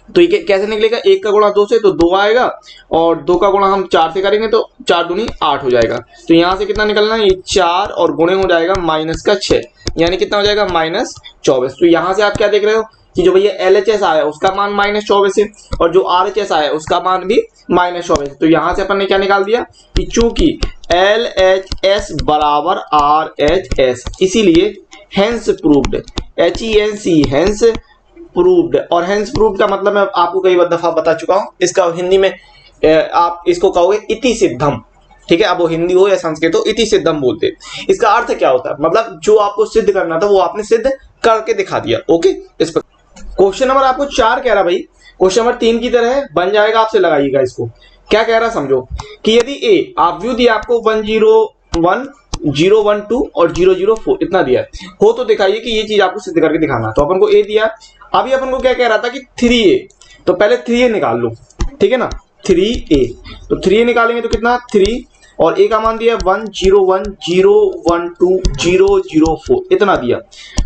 तो ये कैसे निकलेगा, 1 का गुणा 2 से तो 2 आएगा और 2 का गुणा हम 4 से करेंगे तो 4 दूनी 8 हो जाएगा। तो यहां से कितना निकलना है, ये 4 और गुणे हो जाएगा माइनस का 6, यानी कितना हो जाएगा माइनस 24। तो यहां से आप क्या देख रहे हो कि जो भैया LHS आया उसका मान माइनस 24 है और जो RHS आया उसका मान भी माइनस 24 है। तो यहां से अपन ने क्या निकाल दिया कि चूंकि LHS बराबर RHS, इसीलिए hence proved, HENC hence proved. और हेंस प्रूव्ड का मतलब मैं आपको कई दफा बता चुका हूं, इसका हिंदी में आप इसको कहोगे इति सिद्धम। ठीक है, अब वो हिंदी हो या संस्कृत हो, इति सिद्धम बोलते हैं। इसका अर्थ क्या होता है, मतलब जो आपको सिद्ध करना था वो आपने सिद्ध करके दिखा दिया। ओके, इस पर क्वेश्चन नंबर आपको 4 कह रहा भाई, क्वेश्चन नंबर 3 की तरह बन जाएगा, आपसे लगाइएगा इसको। क्या कह रहा समझो कि यदि a आप व्यू दिया आपको 1 0 1 0 1 2 और 0 0 4 इतना दिया हो, तो दिखाइए कि ये चीज आपको सिद्ध करके दिखाना। तो अपन को a दिया, अभी अपन को क्या कह रहा था कि 3a, तो पहले 3a निकाल लो। ठीक है ना, 3a, तो 3a निकालेंगे तो कितना 3 और a का मान दिया 1 0 1 0 1 2 0 0 4 इतना दिया,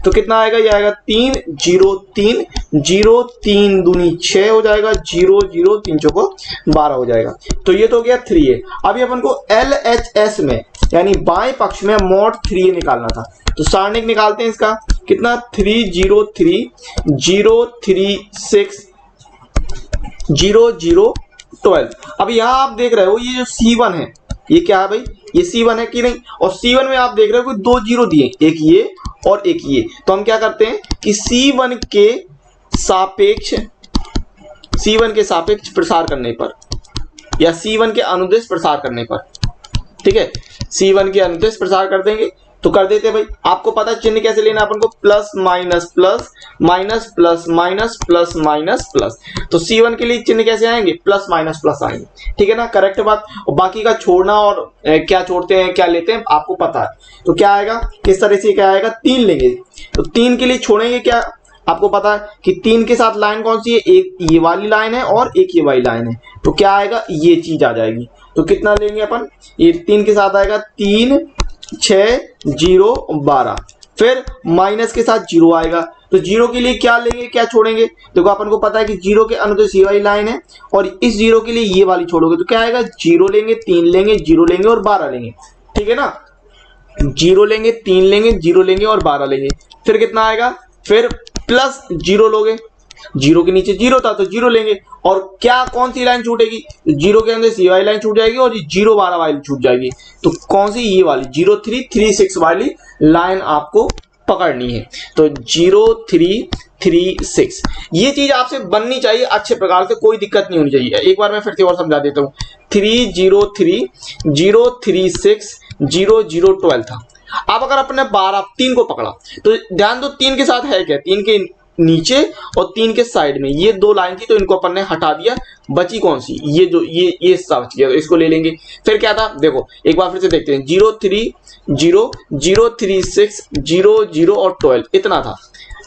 तो कितना आएगा, ये आएगा 3 0 3 0 3 दूनी 6 हो जाएगा, 0 0 3 चौको 12 हो जाएगा। तो ये तो हो गया 3a। अभी अपन को LHS में यानी बाएं पक्ष में मॉड 3a निकालना था, तो सारणिक निकालते हैं इसका, कितना 3 0 3 0 3 6 0 0 12। अब यहां आप देख रहे हो ये जो C1 है, ये क्या है भाई, ये C1 है कि नहीं, और C1 में आप देख रहे हो कि 2 जीरो दिए, एक ये और एक ये। तो हम क्या करते हैं कि C1 के सापेक्ष प्रसार करने पर या C1 के अनुदेश प्रसार करने पर, ठीक है, C1 के अनुदेश प्रसार कर देंगे तो कर देते हैं भाई। आपको पता है चिन्ह कैसे लेना अपन को, plus minus plus minus plus minus plus minus plus. तो C1 के लिए चिन्ह कैसे आएंगे, प्लस माइनस प्लस आएंगे, ठीक है ना, करेक्ट बात। और बाकी का छोड़ना और क्या छोड़ते हैं क्या लेते हैं आपको पता है। तो क्या आएगा, किस तरह से क्या आएगा, 3 लेंगे। तो 3 के लिए छोड़ेंगे क्या, आपको पता है कि 3 के साथ लाइन कौन सी है, एक ये वाली लाइन है और एक ये वाली लाइन है। तो क्या आएगा, ये चीज आ जाएगी। तो कितना लेंगे अपन, ये 3 के साथ आएगा 3 6 0 12, फिर माइनस के साथ 0 आएगा। तो 0 के लिए क्या लेंगे क्या छोड़ेंगे, देखो अपन को पता है कि 0 के अनुदेश ये वाली लाइन है और इस 0 के लिए ये वाली छोड़ोगे तो क्या आएगा, 0 लेंगे 3 लेंगे 0 लेंगे और 12 लेंगे, ठीक है ना। 0 लेंगे 3 लेंगे 0 लेंगे और 12 लेंगे, फिर कितना आएगा, फिर प्लस 0 लोगे, 0 के नीचे 0 था तो 0 लेंगे। और क्या कौन सी लाइन छूटेगी, 0 के अंदर ये वाली लाइन छूट जाएगी और 0 12 वाली छूट जाएगी। तो कौन सी, ये वाली 0 3 3 6 वाली लाइन आपको पकड़नी है। तो 0 3 3 6 ये चीज आपसे बननी चाहिए अच्छे प्रकार से, कोई दिक्कत नहीं होनी चाहिए। एक बार मैं फिर से और समझा देता हूँ। 3 0 3 0 3 6 0 0 12 था। अब अगर अपने 12 3 को पकड़ा तो ध्यान दो 3 के साथ है क्या, 3 के नीचे और 3 के साइड में ये 2 लाइन थी तो इनको अपन ने हटा दिया, बची कौन सी, ये जो ये सब बच गया, तो इसको ले लेंगे। फिर क्या था, देखो एक बार फिर से देखते हैं, 0 3 0 0 3 6 0 0 और 12 इतना था।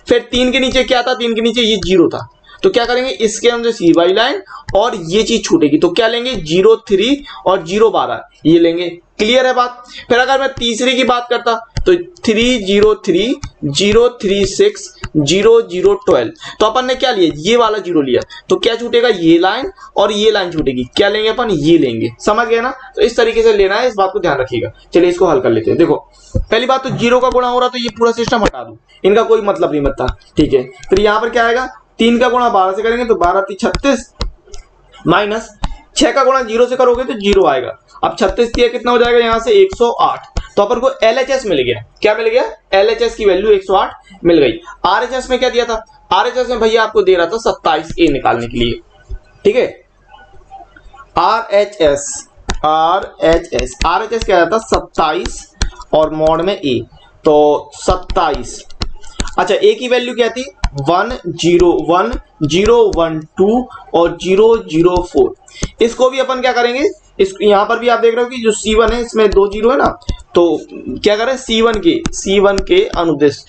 फिर 3 के नीचे क्या था, 3 के नीचे ये 0 था। तो क्या करेंगे, इसके अंदर सी वाई लाइन और ये चीज छूटेगी तो क्या लेंगे, 0 3 और 0 12 ये लेंगे। क्लियर है बात। फिर अगर मैं तीसरे की बात करता तो 3 0 3 0 3 6 0 0 12, तो अपन ने क्या लिया, ये वाला 0 लिया तो क्या छूटेगा, ये लाइन और ये लाइन छूटेगी, क्या लेंगे अपन, ये लेंगे। समझ गए ना। तो इस तरीके से लेना है, इस बात को ध्यान रखिएगा। चलिए इसको हल कर लेते हैं। देखो पहली बात तो 0 का गुणा हो रहा तो ये पूरा सिस्टम हटा दूं, इनका कोई मतलब नहीं बनता, ठीक है। फिर यहां पर क्या आएगा, 3 का गुणा 12 से करेंगे तो 12 3 36 माइनस 6 का गुणा 0 से करोगे तो 0 आएगा। अब 36 दिया कितना हो जाएगा, यहां से 108। तो अपन को LHS मिल गया, क्या मिल गया, LHS की वैल्यू 108 मिल गई। RHS में क्या दिया था, RHS में भैया आपको दे रहा था 27A निकालने के लिए, ठीक है। RHS क्या था 27 और मॉड में A, तो 27। अच्छा A की वैल्यू क्या थी, 1 0 1 0 1 2 और 0 0 4। इसको भी अपन क्या करेंगे, इस यहां पर भी आप देख रहे हो कि जो C1 है इसमें 2 0 है ना, तो क्या करें, C1 के अनुदेश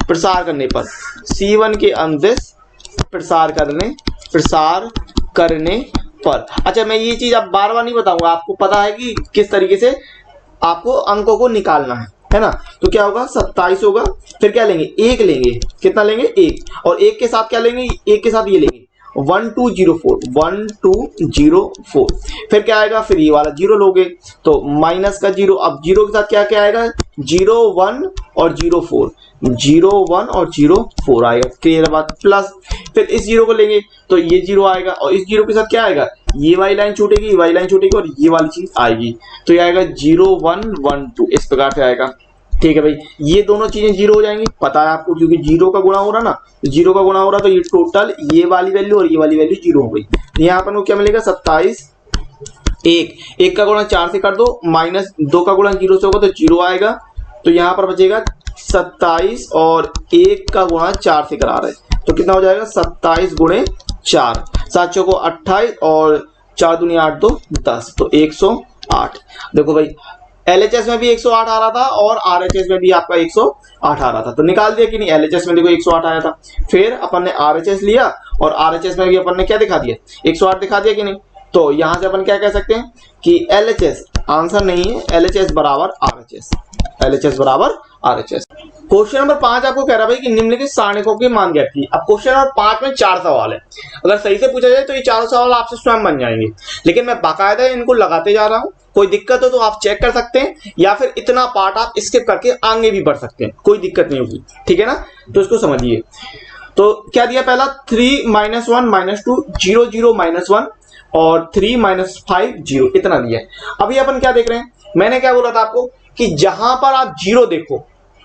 प्रसार करने पर, C1 के अनुदेश प्रसार करने पर। अच्छा मैं ये चीज अब बार बार नहीं बताऊंगा, आपको पता है कि किस तरीके से आपको अंकों को निकालना है ना। तो क्या होगा, 27 होगा, फिर क्या लेंगे, 1 लेंगे, कितना लेंगे 1, और 1 के साथ क्या लेंगे, 1 के साथ ये लेंगे 1204 1204। फिर क्या आएगा, फिर ये वाला 0 लोगे तो माइनस का 0। अब 0 के साथ क्या क्या आएगा, 0 1 और 0 4 0 1 और 0 4 आएगा। क्लियर बात। प्लस फिर इस 0 को लेंगे तो ये 0 आएगा और इस 0 के साथ क्या आएगा, ये वाली लाइन छूटेगी, ये वाली लाइन छूटेगी और ये वाली चीज आएगी। तो ये आएगा 0 1 1 2, इस प्रकार से आएगा। ठीक है भाई, ये दोनों चीजें 0 हो जाएंगी, पता है आपको, क्योंकि 0 का गुणा हो रहा ना, 0 का गुणा हो रहा तो ये टोटल ये वाली वैल्यू और ये वाली वैल्यू 0 हो गई। यहाँ पर क्या मिलेगा, 27 1 का गुणा 4 से कर दो, माइनस 2 का गुणा 0 से होगा तो 0 आएगा। तो यहाँ पर बचेगा 27 और 1 का गुणा 4 से करा रहे तो कितना हो जाएगा, 27 गुणे 4, 7 चौको 28 और 4 दूनी 8 2 10, तो 108। देखो भाई LHS में भी 108 आ रहा था और RHS में भी आपका 108 आ रहा था, तो निकाल दिया कि नहीं। LHS में देखो 108 आया था, फिर अपन ने RHS लिया और RHS में भी अपन ने क्या दिखा दिया, 108 दिखा दिया कि नहीं। तो यहां से अपन क्या कह सकते हैं कि LHS आंसर नहीं है, LHS बराबर RHS, LHS बराबर RHS। क्वेश्चन नंबर 5 आपको कह रहा भाई कि निम्नलिखित सारणिकों के मान ज्ञात कीजिए। अब क्वेश्चन नंबर 5 में 4 सवाल है, अगर सही से पूछा जाए तो ये चारों सवाल आपसे स्वयं बन जाएंगे, लेकिन मैं बाकायदा इनको लगाते जा रहा हूं। कोई दिक्कत हो तो आप चेक कर सकते हैं या फिर इतना पार्ट आप स्किप करके आगे भी बढ़ सकते हैं, कोई दिक्कत नहीं होगी, ठीक है ना। तो इसको समझिए। तो क्या दिया, पहला 3 -1 -2 0 0 -1 और 3 -5 0, इतना दिया है। अभी अपन क्या देख रहे हैं, मैंने क्या बोला था आपको कि जहां पर आप 0 देखो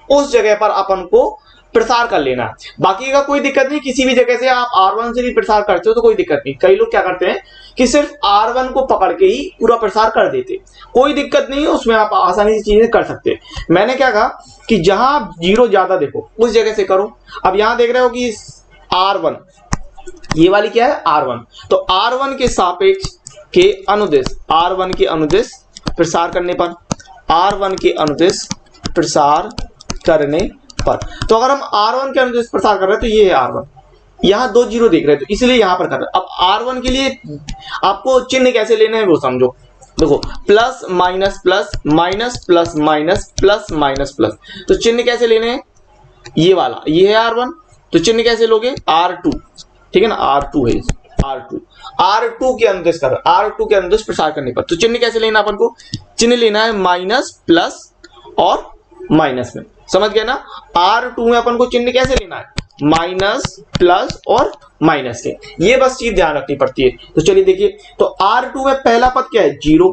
उस जगह पर अपन को प्रसार कर लेना है। बाकी का कोई दिक्कत नहीं, किसी भी जगह से आप R1 से भी प्रसार करते हो तो कोई दिक्कत नहीं। कई लोग क्या करते हैं कि सिर्फ R1 को पकड़ के ही पूरा प्रसार कर देते, कोई दिक्कत नहीं है, उसमें आप आसानी से चीजें कर सकते हैं। मैंने क्या कहा कि जहां आप जीरो ज्यादा देखो उस जगह से करो। अब यहां देख रहे हो कि R1, ये वाली क्या है R1, तो R1 के सापेक्ष के अनुदिश, R1 के अनुदिश प्रसार करने पर, R1 के अनुदिश प्रसार करने पर, तो अगर हम R1 के अनुदिश प्रसार कर रहे हैं तो ये है R1, यहां 2 जीरो देख रहे हैं तो इसलिए यहां पर कर रहे हैं। अब R1 के लिए आपको चिन्ह कैसे लेने हैं वो समझो। देखो plus minus plus minus plus minus plus minus plus, तो चिन्ह कैसे लेने हैं, ये वाला, ये है R1, तो चिन्ह कैसे लोगे R2, ठीक है ना, R2 है, R2 के अनुदिश कर, R2 के अनुदिश प्रसार करने पर, तो चिन्ह कैसे लेना अपन को, चिन्ह लेना है माइनस प्लस और माइनस में, समझ गए ना। R2 में अपन को चिन्ह कैसे लेना है, माइनस प्लस और माइनस के, ये बस चीज ध्यान रखनी पड़ती है। तो चलिए देखिए, तो R2 में पहला पद क्या है, जीरो,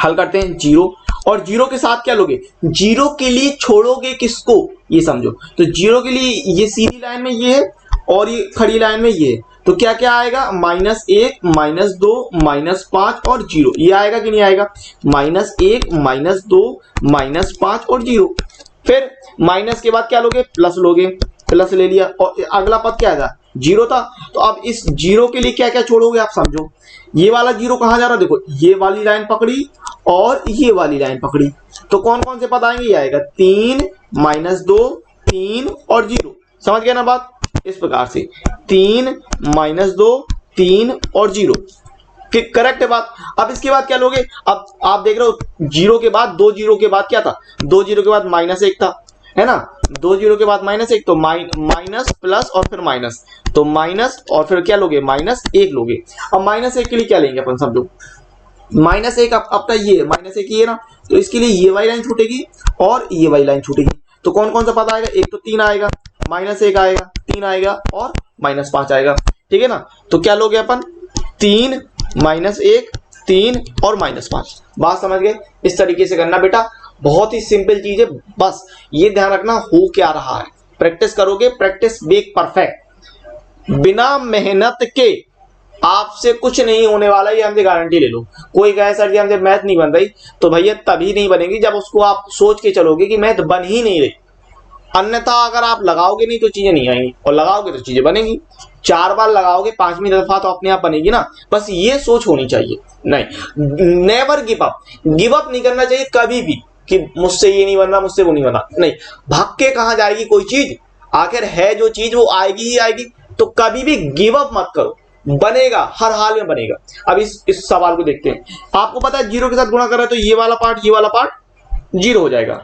हल करते हैं जीरो, और जीरो के साथ क्या लोगे, जीरो के लिए छोड़ोगे किसको, ये समझो, तो जीरो के लिए ये सीधी लाइन में ये है और ये खड़ी लाइन में ये है, तो क्या क्या आएगा, -1 -2 -5 और 0, ये आएगा कि नहीं आएगा, -1 -2 -5 और 0। फिर माइनस के बाद क्या लोगे, प्लस लोगे, प्लस ले लिया, और अगला पद क्या आएगा, 0 था, तो अब इस 0 के लिए क्या क्या छोड़ोगे आप समझो, ये वाला 0 कहां जा रहा है, देखो ये वाली लाइन पकड़ी और ये वाली लाइन पकड़ी, तो कौन कौन से पद आएंगे, ये आएगा 3 -2 3 और 0, समझ गए ना बात, इस प्रकार से 3 -2 3 और 0, करेक्ट है बात। अब इसके बाद क्या लोगे, अब आप देख रहे हो जीरो के बाद, 2 जीरो के बाद क्या था, 2 जीरो के बाद -1 था, है ना, 2 जीरो के बाद -1, तो माइनस प्लस और फिर माइनस, तो माइनस और फिर क्या लोगे, -1 लोगे। अब -1 के लिए क्या लेंगे अपन समझो, -1 अपना ये -1 ये ना, तो इसके लिए ये वाली लाइन छूटेगी और ये वाली लाइन छूटेगी, तो कौन कौन सा पद आएगा, एक तो 3 आएगा, -1 आएगा, 3 आएगा और -5 आएगा, ठीक है ना। तो क्या लोगे अपन, 3 -1 3 और -5, बात समझ गए। इस तरीके से करना बेटा, बहुत ही सिंपल चीज है, बस ये ध्यान रखना हो क्या रहा है, प्रैक्टिस करोगे, प्रैक्टिस मेक परफेक्ट, बिना मेहनत के आपसे कुछ नहीं होने वाला, ये हमसे गारंटी ले लो। कोई कहे सर जी हमसे मैथ नहीं बन रही, तो भैया तभी नहीं बनेगी जब उसको आप सोच के चलोगे कि मैथ बन ही नहीं रही, अन्यथा अगर आप लगाओगे नहीं तो चीजें नहीं आएंगी, और लगाओगे तो चीजें बनेंगी। 4 बार लगाओगे, 5वीं दफा तो अपने आप बनेगी ना, बस ये सोच होनी चाहिए। नहीं, never give up, give up नहीं करना चाहिए कभी भी कि मुझसे ये नहीं बन रहा, मुझसे वो नहीं बना, नहीं, भाग के कहां जाएगी कोई चीज, आखिर है जो चीज वो आएगी ही आएगी, तो कभी भी गिव अप मत करो, बनेगा, हर हाल में बनेगा। अब इस सवाल को देखते हैं, आपको पता है 0 के साथ गुणा कर रहा है तो ये वाला पार्ट 0 हो जाएगा,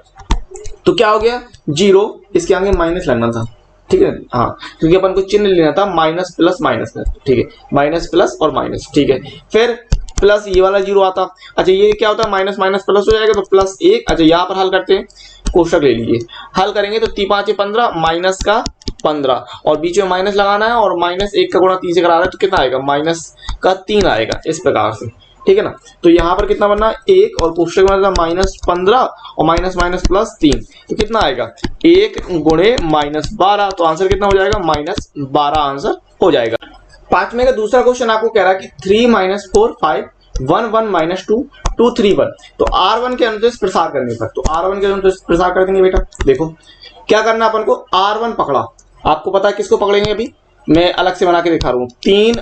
तो क्या हो गया 0, इसके आगे माइनस लगना था, ठीक है, हाँ, क्योंकि अपन को चिन्ह लेना था माइनस प्लस माइनस, ठीक है, माइनस प्लस और माइनस, ठीक है, फिर प्लस ये वाला 0 आता, अच्छा ये क्या होता है, माइनस माइनस प्लस हो जाएगा तो +1, अच्छा यहाँ पर हल करते हैं, कोष्टक ले लीजिए, हल करेंगे तो 3 5 15 माइनस का 15 और बीच में माइनस लगाना है, और -1 का गुणा 3 से करा रहा है तो कितना आएगा, -3 आएगा, इस प्रकार से, ठीक है ना। तो यहाँ पर कितना बनना, 1 और कोष्टक में -15 और माइनस माइनस +3, तो कितना आएगा 1 गुणे -12, तो आंसर कितना हो जाएगा, -12 आंसर हो जाएगा। 5वें का दूसरा क्वेश्चन आपको कह रहा है कि 3 - 4 5 1 1 - 2 2 3 1, तो R1 के अनुदिश प्रसार करने पर, तो R1 के अनुदिश प्रसार कर देंगे बेटा। देखो क्या करना अपन को, R1 पकड़ा, आपको पता है किसको पकड़ेंगे, अभी मैं अलग से बना के दिखा रहा हूँ, 3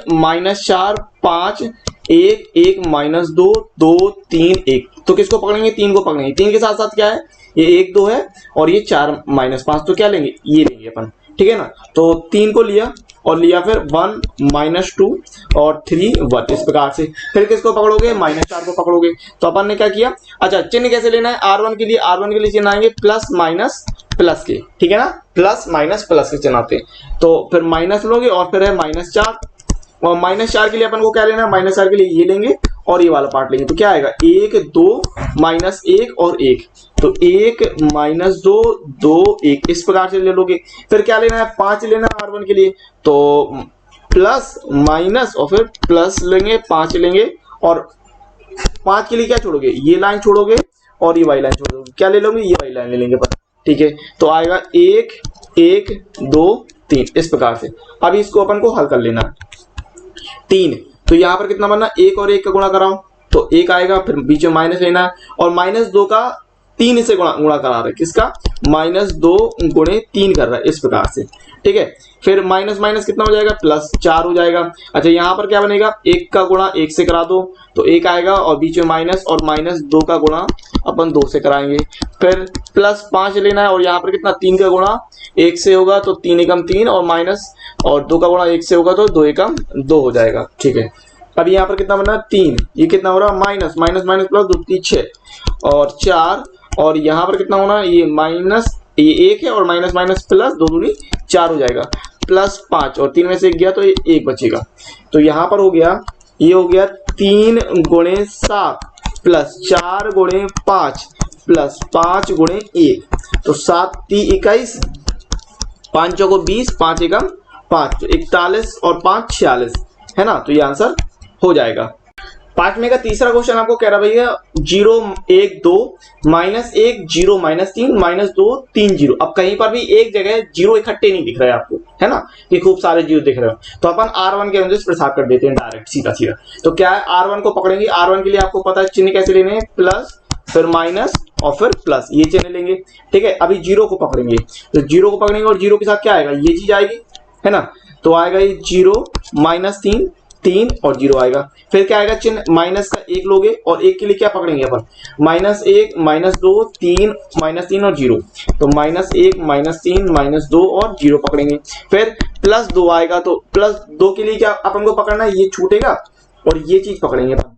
- 4 5 1 1 - 2 2 3 1, तो किसको पकड़ेंगे, 3 को पकड़ेंगे, 3 के साथ साथ क्या है, ये 1 2 है और ये 4 - 5, तो क्या लेंगे, ये लेंगे अपन, ठीक है ना। तो 3 को लिया और लिया फिर 1 - 2 और 3 1, इस प्रकार से। फिर किसको पकड़ोगे, -4 को पकड़ोगे, तो अपन ने क्या किया, अच्छा चिन्ह कैसे लेना है, R1 के लिए चिन्ह आएंगे प्लस माइनस प्लस के, ठीक है ना, प्लस माइनस प्लस के चिन्ह आते हैं, तो फिर माइनस लोगे और फिर है -4, और -4 के लिए अपन को क्या लेना है, -4 के लिए ये लेंगे और ये वाला पार्ट लेंगे, तो क्या आएगा 1 2 -1 और 1, तो 1 - 2 2 1, इस प्रकार से ले लोगे। फिर क्या लेना है, 5 लेना है R1 के लिए, तो प्लस माइनस और फिर प्लस लेंगे, 5 लेंगे, और 5 के लिए क्या छोड़ोगे, ये लाइन छोड़ोगे और ये वाली लाइन छोड़ोगे, क्या ले लोगे, ये वाली लाइन ले लेंगे, ठीक है, तो आएगा 1 1 2 3 इस प्रकार से। अभी इसको अपन को हल कर लेना। 3 तो यहाँ पर कितना बनना, 1 और 1 का गुणा कराओ तो 1 आएगा, फिर बीच में माइनस लेना है और -2 का 3 से गुणा करा रहा है, किसका, -2 गुणे 3 कर रहा है इस प्रकार से, ठीक है। फिर माइनस माइनस कितना हो जाएगा, +4 हो जाएगा। अच्छा यहाँ पर क्या बनेगा, 1 का गुणा 1 से करा दो तो 1 आएगा और बीच में माइनस और -2 का गुणा अपन 2 से कराएंगे। फिर +5 लेना है और यहाँ पर कितना, 3 का गुणा 1 से होगा तो 3 एकम 3 और माइनस और 2 का गुणा 1 से होगा तो 2 एकम 2 हो जाएगा, ठीक है। अब यहाँ पर कितना बना, 3, ये कितना हो रहा, माइनस माइनस माइनस प्लस 2 3 6 और 4 और यहाँ पर कितना होना, ये माइनस, ये 1 है और माइनस माइनस प्लस 2 दूनी 4 हो जाएगा, +5 और 3 में से 1 गया तो ये 1 बचेगा। तो यहाँ पर हो गया, ये हो गया 3 गुणे 7 प्लस 4 गुणे 5 प्लस 5 गुणे 1 तो 7 3 21, 5 चौको 20, 5 एकम 5 तो 41 और 5 46 है ना, तो ये आंसर हो जाएगा। 5वें का तीसरा क्वेश्चन आपको कह रहा भैया 0 1 2 -1 0 -3 -2 3 0। अब कहीं पर भी एक जगह 0 इकट्ठे नहीं दिख रहे आपको, है ना, कि खूब सारे 0 दिख रहे हो, तो अपन R1 के अनुसार प्रसार कर देते हैं डायरेक्ट सीधा सीधा। तो क्या है, R1 को पकड़ेंगे, R1 के लिए आपको पता है चिन्ह कैसे लेने हैं, प्लस फिर माइनस और फिर प्लस, ये चिन्ह लेंगे, ठीक है। अभी 0 को पकड़ेंगे, तो 0 को पकड़ेंगे और 0 के साथ क्या आएगा, ये चीज आएगी, है ना, तो आएगा ये 0 -3 3 और 0 आएगा। फिर क्या आएगा, चिन्ह माइनस का 1 लोगे और 1 के लिए क्या पकड़ेंगे अपन, -1 -2 3 -3 और 0, तो -1 -3 -2 और 0 पकड़ेंगे। फिर +2 आएगा तो +2 के लिए क्या अपन को पकड़ना है, ये छूटेगा और ये चीज पकड़ेंगे अपन,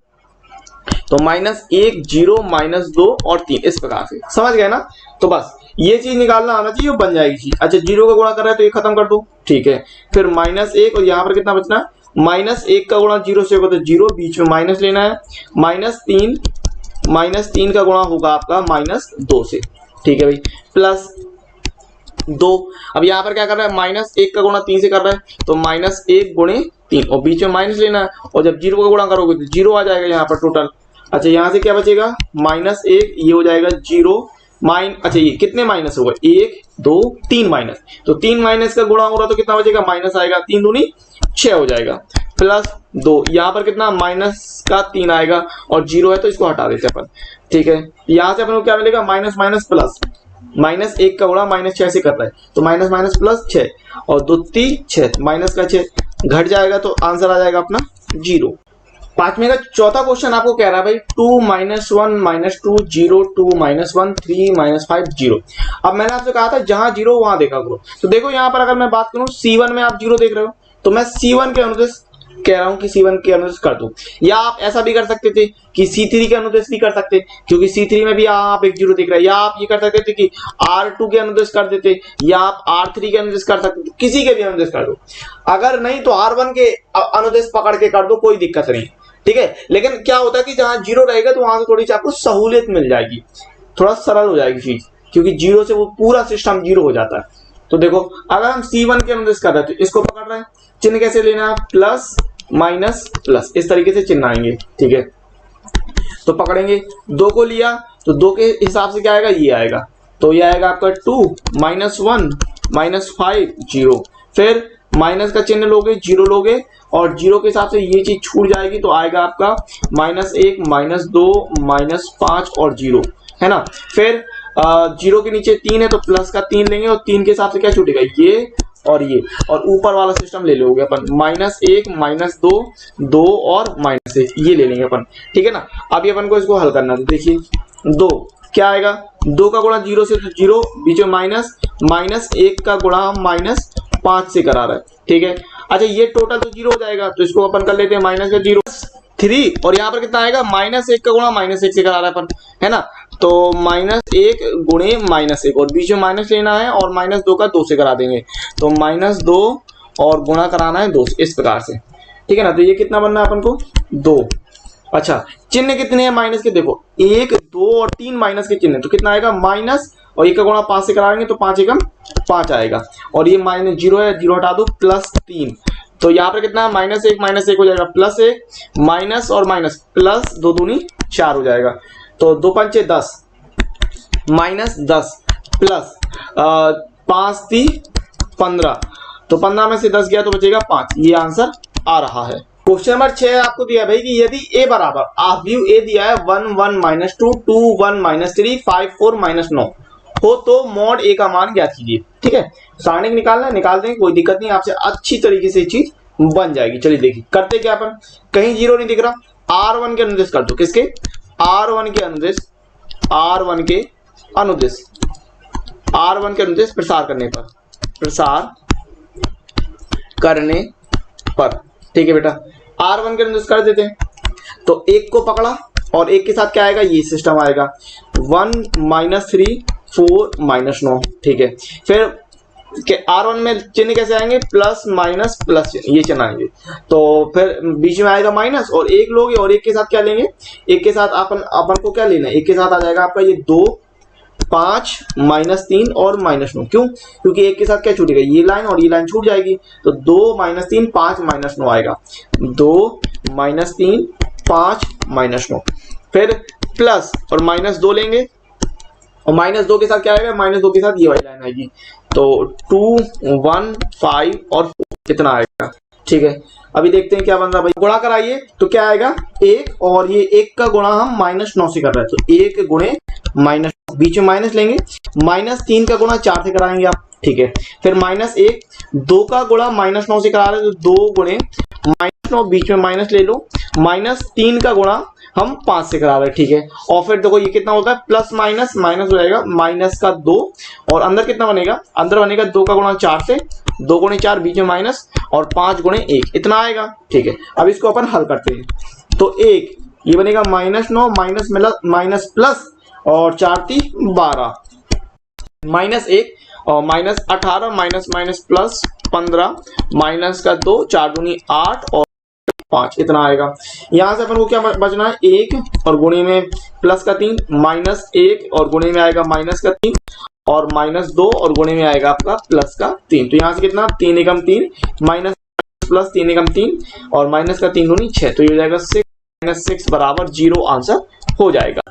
तो -1 0 -2 और 3 इस प्रकार से, समझ गए ना। तो बस ये चीज निकालना आना चाहिए, बन जाएगी चीज। अच्छा 0 का गुणा कर रहा है तो ये खत्म कर दो, ठीक है। फिर -1 और यहाँ पर कितना बचना है, -1 का गुणा 0 से होगा तो 0, बीच में माइनस लेना है, -3 का गुणा होगा आपका -2 से, ठीक है भाई, +2। अब यहाँ पर क्या कर रहा है, -1 का गुणा 3 से कर रहा है तो -1 गुणे 3 और बीच में माइनस लेना है और जब 0 का गुणा करोगे तो 0 आ जाएगा यहाँ पर टोटल। अच्छा यहाँ से क्या बचेगा, -1 ये हो जाएगा 0 अच्छा ये कितने माइनस होगा, 1 2 3 माइनस, तो 3 माइनस का गुणा हो रहा तो कितना बचेगा, माइनस आएगा, 3 दूनी 6 हो जाएगा, +2 यहाँ पर कितना माइनस का 3 आएगा और 0 है तो इसको हटा देते अपन, ठीक है। यहाँ से अपन को क्या मिलेगा, माइनस माइनस प्लस, -1 का गुणा -6 से कर रहा है तो माइनस माइनस प्लस 6 और 2 3 6 माइनस का 6 घट जाएगा तो आंसर आ जाएगा अपना 0। 5वें का चौथा क्वेश्चन आपको कह रहा है भाई 2 -1 -2 0 2 -1 3 -5 0। अब मैंने आपसे कहा था जहां 0 वहां देखा करो, तो देखो यहाँ पर अगर मैं बात करूं C1 में आप 0 देख रहे हो तो मैं C1 के अनुदेश कह रहा हूं कि C1 के अनुदेश कर दो, या आप ऐसा भी कर सकते थे कि C3 के अनुदेश भी कर सकते क्योंकि C3 में भी आप एक 0 देख रहे हैं, या आप ये कर सकते थे कि R2 के अनुदेश कर देते, या आप R3 के अनुदेश कर सकते थे, किसी के भी अनुदेश कर दो। अगर नहीं तो R1 के अनुदेश पकड़ के कर दो, कोई दिक्कत नहीं, ठीक है। लेकिन क्या होता है कि जहां 0 रहेगा तो वहां से थोड़ी सी आपको सहूलियत मिल जाएगी, थोड़ा सरल हो जाएगी चीज, क्योंकि 0 से वो पूरा सिस्टम 0 हो जाता है। तो देखो अगर हम C1 के अनुदेश कर रहे हैं तो इसको पकड़ रहे हैं, चिन्ह कैसे लेना है, प्लस माइनस प्लस, इस तरीके से चिन्ह आएंगे, ठीक है। तो पकड़ेंगे, 2 को लिया तो 2 के हिसाब से क्या आएगा, ये आएगा, तो ये आएगा आपका 2 -1 -5 0। फिर माइनस का चिन्ह लोगे, 0 लोगे और 0 के हिसाब से ये चीज छूट जाएगी तो आएगा आपका -1 -2 -5 और 0, है ना। फिर 0 के नीचे 3 है तो प्लस का 3 लेंगे और 3 के हिसाब से क्या छूटेगा, ये और ये, और ऊपर वाला सिस्टम ले लोगे अपन -1 -2 2 और -1 ये ले लेंगे अपन, ठीक है ना। अभी अपन को इसको हल करना है, देखिए 2 क्या आएगा, 2 का गुणा 0 से तो 0, बीच में -1 का गुणा -5 से करा रहा है, ठीक है। अच्छा ये टोटल तो 0 हो जाएगा तो इसको अपन कर लेते हैं -0 और यहाँ पर कितना आएगा, -1 का गुणा -1 से करा रहा है अपन, है ना, तो -1 गुणे -1 और बीच में माइनस लेना है और -2 का 2 से करा देंगे तो -2 और गुणा कराना है 2 इस प्रकार से, ठीक है ना। तो ये कितना बनना है अपन को, 2। अच्छा चिन्ह कितने हैं माइनस के, देखो 1 2 और 3 माइनस के चिन्ह, तो कितना आएगा, माइनस और 1 का गुणा 5 से कराएंगे तो 5 एकम 5 आएगा और ये -0 है, 0 हटा दो, +3 तो यहाँ पर कितना है, -1 हो जाएगा, +1 माइनस और माइनस प्लस 2 दूनी 4 हो जाएगा, तो 2 पंचे 10 -10 प्लस 5 × 15, तो 15 में से 10 गया तो बचेगा 5। ये आंसर आ रहा है। क्वेश्चन नंबर 6 आपको दिया भाई कि यदि a बराबर, आप व्यू a दिया है 1 1 -2 2 1 -3 5 4 -9 हो तो मॉड a का मान ज्ञात कीजिए। ठीक है, सारणी निकालना है, निकाल देंगे, कोई दिक्कत नहीं, आपसे अच्छी तरीके से चीज बन जाएगी। चलिए देखिए करते क्या अपन, कहीं जीरो नहीं दिख रहा, R1 के अनुदेश कर दो, किसके, R1 के अनुदेश, R1 के अनुदेश, R1 के अनुदेश प्रसार करने पर, प्रसार करने पर। ठीक है बेटा, R1 के अनुदेश कर देते हैं, तो एक को पकड़ा और एक के साथ क्या आएगा, ये सिस्टम आएगा 1 -3 4 -9। ठीक है, फिर R1 में चिन्ह कैसे आएंगे, प्लस माइनस प्लस, ये चिन्ह आएंगे, तो फिर बीच में आएगा माइनस और एक लोगे और एक के साथ क्या लेंगे, एक के साथ अपन को क्या लेना है, एक के साथ आ जाएगा आपका ये 2 5 -3 और -9। क्यों, क्योंकि एक के साथ क्या छूटेगा, ये लाइन और ये लाइन छूट जाएगी, तो 2 -3 5 -9 आएगा, 2 -3 5 -9। फिर प्लस और -2 लेंगे और -2 के साथ क्या आएगा, -2 के साथ ये वाली लाइन आएगी, तो 2 1 5 और 4 इतना आएगा। ठीक है, अभी देखते हैं क्या बन रहा है भाई, गुणा कराइए तो क्या आएगा 1, और ये 1 का गुणा हम -9 से कर रहे हैं, तो 1 गुणे माइनस, बीच में माइनस लेंगे, -3 का गुणा 4 से कराएंगे आप। ठीक है, फिर -1, 2 का गुणा -9 से करा रहे हैं, तो 2 गुणे -9, बीच में माइनस ले लो, -3 का गुणा हम 5 से करा रहे हैं। ठीक है, और फिर देखो ये कितना होता है, प्लस माइनस माइनस हो जाएगा, माइनस का 2, और अंदर कितना बनेगा, अंदर बनेगा 2 का गुणा 4 से, 2 गुणे 4 बीच में माइनस, और 5 गुणे 1 इतना आएगा। ठीक है, अब इसको अपन हल करते हैं, तो 1 ये बनेगा -9 माइनस प्लस और 4 × 3 12, -1 और -18 माइनस प्लस 15 माइनस का 2 4 दूनी 8 और 5 इतना आएगा। यहां से अपन को क्या बचना है, 1 और गुणे में प्लस का 3, -1 और गुणे में आएगा माइनस का 3, और -2 और गुणे में आएगा आपका प्लस का 3, तो यहां से कितना 3 एकम 3 माइनस प्लस 3 एकम 3 और माइनस का 3 दूनी 6, तो ये हो जाएगा 6 -6 बराबर 0 आंसर हो जाएगा।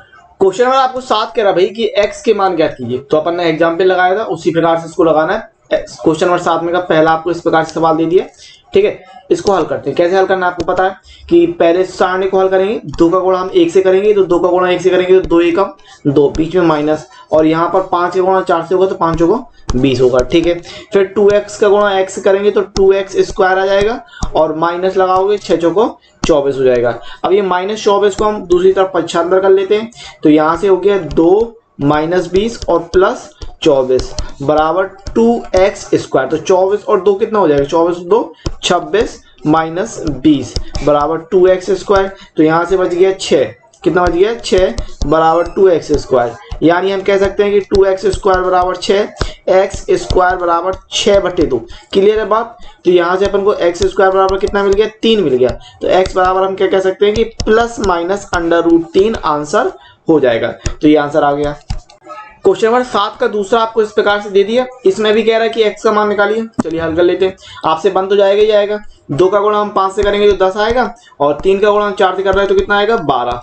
क्वेश्चन नंबर आपको 7 कह रहा भाई कि x के मान ज्ञात कीजिए, तो अपन ने एग्जाम्पल लगाया था उसी प्रकार से इसको लगाना है। क्वेश्चन नंबर 7 में का पहला आपको इस प्रकार से सवाल दे दिया। ठीक है, इसको हल करते हैं, कैसे हल करना आपको पता है कि पहले सारणी को हल करेंगे, 2 का गुणा हम 1 से करेंगे, तो 2 का गुणा 1 से करेंगे तो 2 एकम 2, बीच में माइनस, और यहाँ पर 5 का गुणा 4 से होगा तो 5 को 20 होगा। ठीक है, फिर 2x का गुणा x से करेंगे तो 2x² आ जाएगा, और माइनस लगाओगे 6 को 24 हो जाएगा। अब ये -24 को हम दूसरी तरफ पक्षांतर कर लेते हैं, तो यहाँ से हो गया 2 -20 और प्लस 24 बराबर 2x² तो 24 और 2 कितना हो जाएगा, 24 और 2 26 -20 बराबर 2x², तो यहाँ से बच गया 6, कितना बच गया 6 बराबर 2x², यानी हम कह सकते हैं कि 2x² बराबर 6, x² बराबर 6/2। क्लियर है बात, तो यहाँ से अपन को x² बराबर कितना मिल गया, 3 मिल गया, तो x बराबर हम क्या कह सकते हैं कि ±√3 आंसर हो जाएगा, तो ये आंसर आ गया। क्वेश्चन नंबर 7 का दूसरा आपको इस प्रकार से दे दिया, इसमें भी कह रहा है कि x का मान निकालिए। चलिए हल कर लेते हैं, आपसे बन तो जाएगा ही जाएगा, 2 का गुणा हम 5 से करेंगे तो 10 आएगा, और 3 का गुणा हम 4 से कर रहे हैं तो कितना आएगा 12,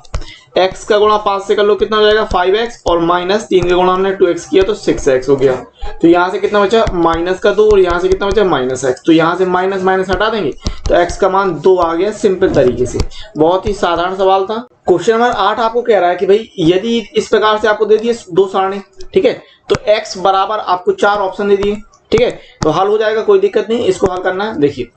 x का गुणा 5 से कर लो कितना हो जाएगा 5x, और -3 का गुणा हमने 2x किया तो 6x हो गया, तो यहाँ से कितना बचा माइनस का 2, और यहाँ से कितना बचा -x, तो यहाँ से माइनस माइनस हटा देंगे तो x का मान 2 आ गया, सिंपल तरीके से। बहुत ही साधारण सवाल था। क्वेश्चन नंबर 8 आपको कह रहा है कि भाई यदि इस प्रकार से आपको दे दिए 2 सारणी, ठीक है, तो x बराबर आपको 4 ऑप्शन दे दिए। ठीक है, तो हल हो जाएगा, कोई दिक्कत नहीं, इसको हल करना है। देखिए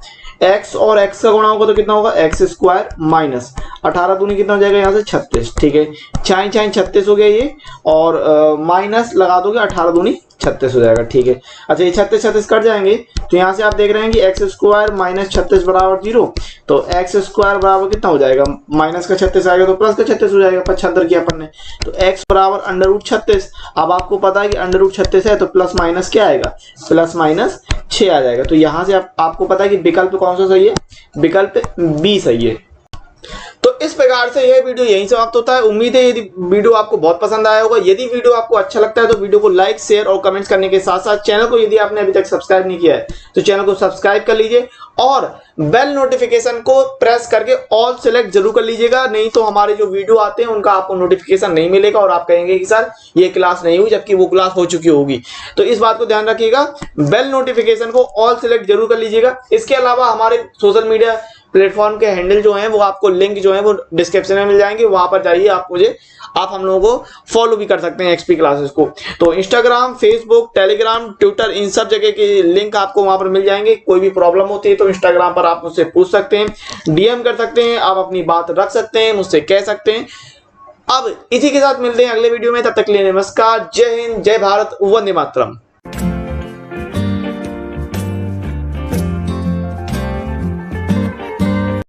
x और x का गुणा होगा तो कितना होगा x² माइनस 18 दूनी कितना हो जाएगा यहाँ से 36। ठीक है, 4 4 36 हो गया ये, और माइनस लगा दोगे 18 दूनी 36 हो जाएगा। ठीक है, अच्छा ये 36 36 कट जाएंगे, तो यहाँ से आप देख रहे हैं कि x² माइनस 36 बराबर 0, तो x² बराबर कितना हो जाएगा, माइनस का 36 आएगा तो प्लस का 36 हो जाएगा, 75 किया अपन ने, तो x बराबर √36। अब आपको पता है कि √36 है तो प्लस माइनस क्या आएगा, प्लस माइनस 6 आ जाएगा, तो यहाँ से आपको पता है कि विकल्प कौन सा सही है, विकल्प बी सही है। तो इस प्रकार से यह वीडियो यहीं समाप्त होता है। उम्मीद है यदि वीडियो आपको बहुत पसंद आया होगा। यदि वीडियो आपको अच्छा लगता है तो वीडियो को लाइक, शेयर और कमेंट्स करने के साथ साथ चैनल को यदि आपने अभी तक सब्सक्राइब नहीं किया है तो चैनल को सब्सक्राइब कर लीजिए और बेल नोटिफिकेशन को प्रेस करके ऑल सेलेक्ट जरूर कर लीजिएगा, नहीं तो हमारे जो वीडियो आते हैं उनका आपको नोटिफिकेशन नहीं मिलेगा और आप कहेंगे कि सर ये क्लास नहीं हुई, जबकि वो क्लास हो चुकी होगी। तो इस बात को ध्यान रखिएगा, बेल नोटिफिकेशन को ऑल सेलेक्ट जरूर कर लीजिएगा। इसके अलावा हमारे सोशल मीडिया प्लेटफॉर्म के हैंडल जो हैं वो आपको लिंक जो है वो डिस्क्रिप्शन में मिल जाएंगे, वहां पर जाइए आप हम लोगों को फॉलो भी कर सकते हैं एक्सपी क्लासेस को। तो इंस्टाग्राम, फेसबुक, टेलीग्राम, ट्विटर, इन सब जगह के लिंक आपको वहां पर मिल जाएंगे। कोई भी प्रॉब्लम होती है तो इंस्टाग्राम पर आप मुझसे पूछ सकते हैं, डीएम कर सकते हैं, आप अपनी बात रख सकते हैं, मुझसे कह सकते हैं। अब इसी के साथ मिलते हैं अगले वीडियो में, तब तक के लिए नमस्कार, जय हिंद, जय भारत, वंदे मातरम।